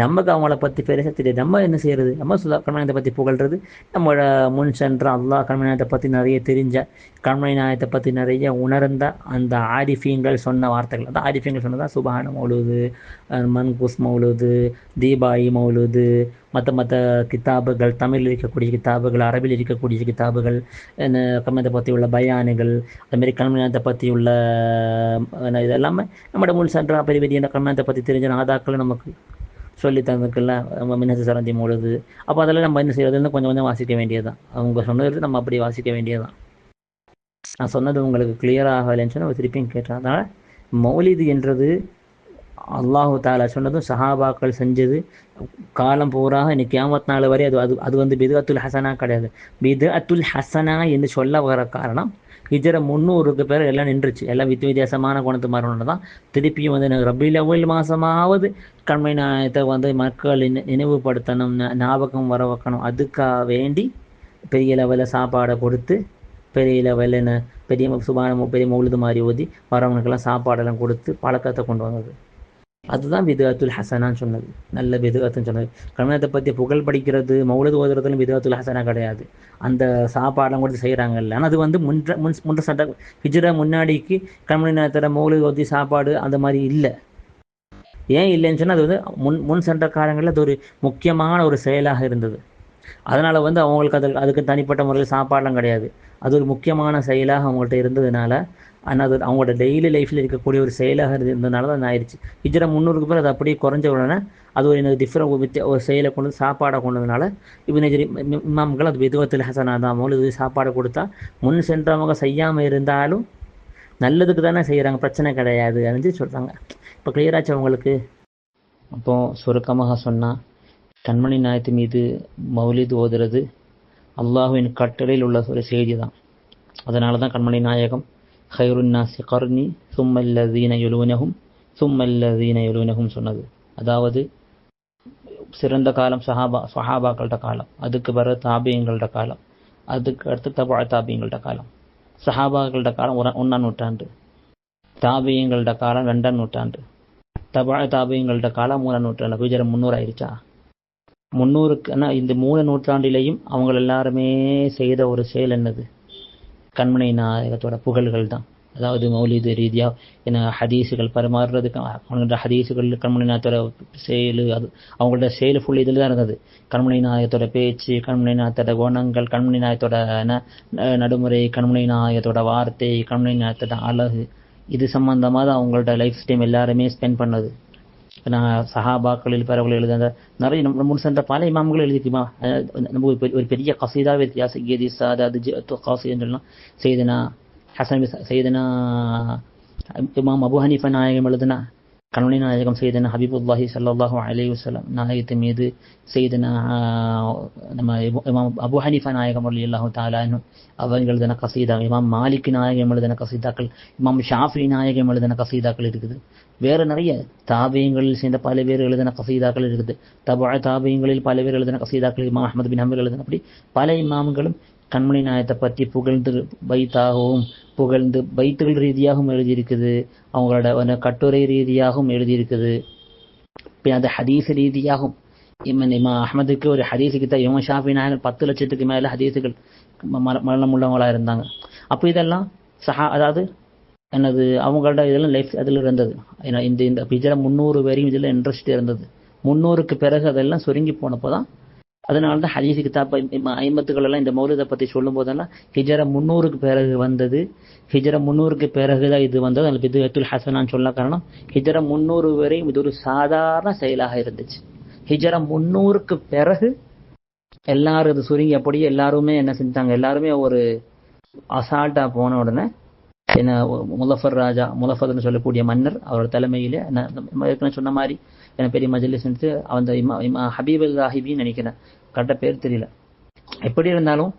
நமக்கு அவங்கள பற்றி பெருசாக தெரியாது. நம்ம என்ன செய்கிறது, நம்ம கண்மணியத்தை பற்றி புகழ்கிறது. நம்மளோட முன் சென்ற அல்லாஹ் கண்மணியத்தை பற்றி நிறைய தெரிஞ்ச, கண்மணி நாயத்தை பற்றி நிறைய உணர்ந்த அந்த ஆரிஃபீன்கள் சொன்ன வார்த்தைகள். அந்த ஆரிஃபீன்கள் சொன்னதான் சுபஹான மௌலூது, மன்குஸ் மௌலூது, தீபாயி மௌலூது, மற்ற கிதாபுகள், தமிழில் இருக்கக்கூடிய கிதாபுகள், அரபியில் இருக்கக்கூடிய கிதாபுகள், கண்மணியத்தை பற்றி உள்ள பயானுகள், அதுமாரி கண்மணியத்தை பற்றி உள்ள இதெல்லாமே நம்மளோட முன் சென்ற பெரிய கண்மணியத்தை பற்றி தெரிஞ்ச நாதாக்கள் நமக்கு சொல்லி தந்துக்குள்ள நம்ம மின்னசு சரந்தி மூழுது. அப்போ அதெல்லாம் நம்ம என்ன செய்யறதுன்னு கொஞ்சம் வாசிக்க வேண்டியது தான். அவங்க சொன்னது நம்ம அப்படி வாசிக்க வேண்டியது தான். நான் சொன்னது உங்களுக்கு கிளியராக ஆகலைன்னு சொன்னால் திருப்பியும் கேட்டேன். அதனால் மௌலிது என்றது அல்லாஹு தாலா சொன்னதும் சஹாபாக்கள் செஞ்சது காலம் பூராக இன்னைக்கு கியாமத் நாள் வரை அது வந்து பிதுஅத்துல் ஹசனா கிடையாது. பிதுஅத்துல் ஹசனா என்று சொல்ல வர காரணம், ஹிஜ்ர 300க்கு பேர் எல்லாம் நின்றுச்சு. எல்லாம் வித்தியாசமான குணத்து மாறணும் தான். திருப்பியும் வந்து ரபீல் அவ்வல் மாதமாவது கண்மணி நாயத்தை வந்து மக்கள் நினைவுபடுத்தணும், ஞாபகம் வர வைக்கணும். அதுக்காக வேண்டி பெரிய லெவலில் சாப்பாடை கொடுத்து, பெரிய லெவலில் பெரிய சுபான பெரிய மௌலுது மாதிரி ஓதி வரவனுக்கெல்லாம் சாப்பாடெல்லாம் கொடுத்து பழக்கத்தை கொண்டு வந்தது. அதுதான் பிதுஅத்துல் ஹசனான்னு சொன்னது. நல்ல பிதுஅத்துன்னு சொன்னது. கல்யாணத்தை பற்றி புகழ் படிக்கிறது, மௌலது ஓதுறதுலும் பிதுஅத்துல் ஹசனா கிடையாது. அந்த சாப்பாடெல்லாம் கொடுத்து செய்கிறாங்கல்ல. ஆனால் அது வந்து முன்ற சட்ட ஹிஜ்ரா முன்னாடிக்கு கல்யாண நேரத்தில் மௌலது ஓதி சாப்பாடு அந்த மாதிரி இல்லை. ஏன் இல்லைன்னு சொன்னால் அது வந்து முன் சென்ற காலங்களில் அது ஒரு முக்கியமான ஒரு செயலாக இருந்தது. அதனால் வந்து அவங்களுக்கு அதுக்கு தனிப்பட்ட முறையில் சாப்பாடெலாம் கிடையாது. அது ஒரு முக்கியமான செயலாக அவங்கள்ட்ட இருந்ததுனால, ஆனால் அது அவங்களோட டெய்லி லைஃப்பில் இருக்கக்கூடிய ஒரு செயலாக இருந்ததுனால தான் ஆயிடுச்சு. ஹிஜ்ரா 300க்கு பேர் அது அப்படியே குறைஞ்ச உடனே அது ஒரு எனக்கு ஒரு செயலை கொண்டு சாப்பாடை கொண்டதுனால இப்னு ஜரீர் இமாம்கள் அது பிதுஅத்துல் ஹசனா தான். மௌலிது சாப்பாடை கொடுத்தா முன் சென்றவங்க செய்யாமல் இருந்தாலும் நல்லதுக்கு தானே செய்கிறாங்க, பிரச்சனை கிடையாது அப்படின்னு சொல்கிறாங்க. இப்போ கிளியராச்சு அவங்களுக்கு. அப்போது சுருக்கமாக சொன்னால் கண்மணி நாயத்து மீது மௌலிது ஓதுறது அல்லாஹுவின் கட்டளையில் உள்ள ஒரு செய்தி தான். அதனால தான் கண்மணி நாயகம் ஹைருன் நாசி கர்னி சும்மல்லதீன யலூனஹும் சொன்னது. அதாவது சிறந்த காலம் சஹாபாக்கள்கிட்ட காலம், அதுக்கு பிறகு தாபியங்கள்ட காலம், அதுக்கு அடுத்து தாபியங்கள்ட காலம். சஹாபாக்கள்ட காலம் 1ஆம் நூற்றாண்டு, தாபியங்கள்ட காலம் 2ஆம் நூற்றாண்டு, தாபியங்கள்ட காலம் 3ஆம் நூற்றாண்டு. ஹிஜ்ரா 300 ஆயிடுச்சா? 300க்குன்னா இந்த 3 நூற்றாண்டிலையும் அவங்க எல்லாருமே செய்த ஒரு செயல் என்னது? கண்மணி நாயகத்தோட புகழ்கள் தான். அதாவது மௌலிது ரீதியாக என்ன ஹதீஸுகள் பரிமாறுறதுக்கு அவங்களோட ஹதீஸுகள் கண்மணி நாயகத்தோட செயல், அது அவங்களோட செயல் ஃபுல் இதில் தான் இருந்தது. கண்மணி நாயகத்தோட பேச்சு, கண்மணி நாயகத்தோட குணங்கள், கண்மணி நாயகத்தோட நடுமுறை, கண்மணி நாயகத்தோட வார்த்தை, கண்மணி நாயகத்தோட அழகு, இது சம்பந்தமாக தான் அவங்களோட லைஃப் டைம் எல்லாருமே ஸ்பெண்ட் பண்ணது. சஹாபாக்களில் பரவல் எழுத நிறைய நம்ம முன் சென்ற பல இமாம்கள் எழுதிக்குமா. நம்ம ஒரு பெரிய கசீதாவே செய்யதி சாதாது காசின்னு சொல்லலாம். செய்தனா ஹசன் செய்தனா இமாம் அபு ஹனீஃபா நாயகம் எழுதுனா கண்மணி நாயகம் செய்தனா ஹபீபுல்லாஹி ஸல்லல்லாஹு அலைஹி வஸல்லம் நாயகத்தின் மீது செய்தனா நம்ம இமாம் அபு ஹனீஃபா நாயகம் ரலியல்லாஹு தஆலா அன்ஹு அவங்க எழுதின கசீதா, இமாம் மாலிக் நாயகம் எழுதின கசீதாக்கள், இமாம் ஷாஃபி நாயகம் எழுதின கசீதாக்கள் இருக்குது. வேறு நிறைய தாபியங்களில் சேர்ந்த பல பேர் எழுதின கசீதாக்கள் இருக்குது. தாபியங்களில் பல பேர் எழுதின கசீதாக்கள், இமாம் அஹ்மத் பின் ஹம்பல் எழுதின, அப்படி பல இமாம்களும் கண்மணி நாயகத்தை பற்றி புகழ்ந்து பைத்தாகவும் புகழ்ந்து பைத்துகள் ரீதியாகவும் எழுதியிருக்குது. அவங்களோட கட்டுரை ரீதியாகவும் எழுதியிருக்குது. அந்த ஹதீஸ் ரீதியாகவும் இமாம் அஹ்மதுக்கு ஒரு ஹதீஸு கிட்ட இமாம் ஷாஃபி நாயகன் 10 லட்சத்துக்கு மேல ஹதீஸுகள் மரணம் உள்ளவங்களா இருந்தாங்க. அப்போ இதெல்லாம் அதாவது என்னது அவங்களோட இதெல்லாம் லைஃப் அதில் இருந்தது. இந்த ஹிஜ்ரா 300 வரையும் இதில் இன்ட்ரெஸ்ட் இருந்தது. 300க்கு பிறகு அதெல்லாம் சுருங்கி போனப்போ தான், அதனால தான் ஹதீஸ் கிதாப் ஐம்பத்துகள் எல்லாம் இந்த மௌலிதை பற்றி சொல்லும் போதெல்லாம் ஹிஜ்ரா 300க்கு பிறகு வந்தது. ஹிஜ்ரா 300க்கு பிறகு தான் இது வந்தது. அதில் பிதுஅத்துல் ஹசனான்னு சொல்ல காரணம், ஹிஜ்ரா 300 வரையும் இது ஒரு சாதாரண செயலாக இருந்துச்சு. ஹிஜ்ரா 300க்கு பிறகு எல்லாரும் இது சுருங்கி அப்படியே எல்லாருமே என்ன செஞ்சாங்க, எல்லாருமே ஒரு அசால்ட்டா போன உடனே என்ன முலஃபர் ராஜா, முலஃபர்னு சொல்லக்கூடிய மன்னர், அவரோட தலைமையிலே ஏற்கனவே சொன்ன மாதிரி என்ன பெரிய மஜ்லிஸ் அந்த ஹபீபுல் ராஹிபின்னு நினைக்கிறேன், கரெக்டாக பேர் தெரியல. எப்படி இருந்தாலும்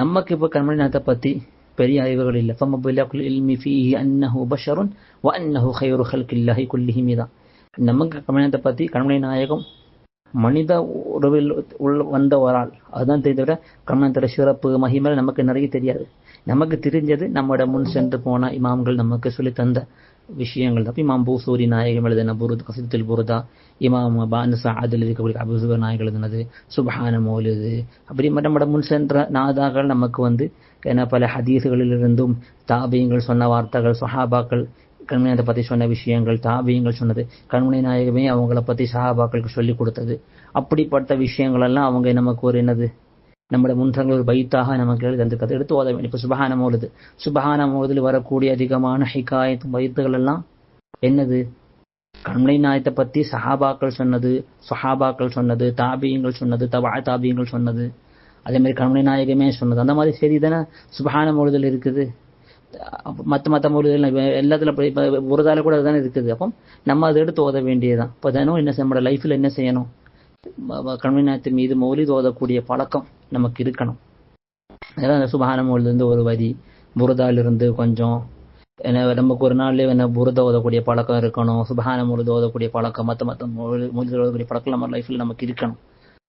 நமக்கு இப்போ கண்மணி நாயகத்தை பற்றி பெரிய அறிவுகள் இல்லை. நமக்கு கண்மணி நாயகத்தை பற்றி கண்மணி நாயகம் மனித உறவில் வந்த ஒரு ஆள், அதுதான் தெரிந்த விட கண்மணத்தோட சிறப்பு மகிமை நமக்கு நிறைய தெரியாது. நமக்கு தெரிஞ்சது நம்மளோட முன் சென்று போன இமாம்கள் நமக்கு சொல்லி தந்த விஷயங்கள் தான். இமாம் பூசூரி நாயகம் எழுதின புருத் கசீதத்துல் புருதா, இமாம் பானுசாதில் இருக்கக்கூடிய அபூசுபர் நாயகம் எழுதினது, சுப்ஹான மௌலிது, அப்படி நம்மளோட முன் சென்ற நாதாக்கள் நமக்கு என்ன பல ஹதீஸுகளிலிருந்தும் தாபியங்கள் சொன்ன வார்த்தைகள், சஹாபாக்கள் கண்மணியை பற்றி சொன்ன விஷயங்கள், தாபியங்கள் சொன்னது, கண்மணி நாயகமே அவங்கள பற்றி சஹாபாக்களுக்கு சொல்லிக் கொடுத்தது. அப்படிப்பட்ட விஷயங்கள் எல்லாம் அவங்க நமக்கு ஒரு என்னது நம்மளோட முன்சங்கள் ஒரு பைத்தாக நமக்கு எழுதிருக்கிறது, எடுத்து ஓத வேண்டும். இப்போ சுபஹான மௌலிது, சுபஹான மௌலிதில் வரக்கூடிய அதிகமான ஹிகாயத் பைத்துகள் எல்லாம் என்னது, கண்மணி நாயகத்தை பற்றி சஹாபாக்கள் சொன்னது, சஹாபாக்கள் சொன்னது, தாபியங்கள் சொன்னது, தாபியங்கள் சொன்னது, அதே மாதிரி கண்மணி நாயகமே சொன்னது. அந்த மாதிரி சரி தானே சுபஹான மௌலிதில் இருக்குது. மற்ற மொழிகள் எல்லாத்துல ஒரு கூட அதுதானே இருக்குது. அப்போ நம்ம அதை எடுத்து ஓத வேண்டியதுதான். இப்போ தினம் என்ன நம்மளோட லைஃப்ல என்ன செய்யணும், கண்மணி நாயகத்தின் மீது மௌலித் ஓதக்கூடிய பழக்கம் நமக்கு இருக்கணும். அதான் அந்த சுபஹான மௌலிதிலிருந்து ஒரு வரி, புரதாலிருந்து கொஞ்சம், நமக்கு ஒரு நாள்லயே என்ன புரதா ஓதக்கூடிய பழக்கம் இருக்கணும், சுபஹான மௌலித் ஓதக்கூடிய பழக்கம், மற்ற மொழிகள் ஓதக்கூடிய பழக்கம் நம்ம லைஃப்ல நமக்கு இருக்கணும்.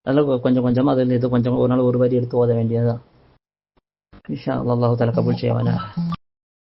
அதெல்லாம் கொஞ்சம் கொஞ்சமா அதுல இது கொஞ்சம் ஒரு நாள் ஒரு வரி எடுத்து ஓத வேண்டியதுதான். இன்ஷா அல்லாஹ் தஆலா கபூல் செய்வானா.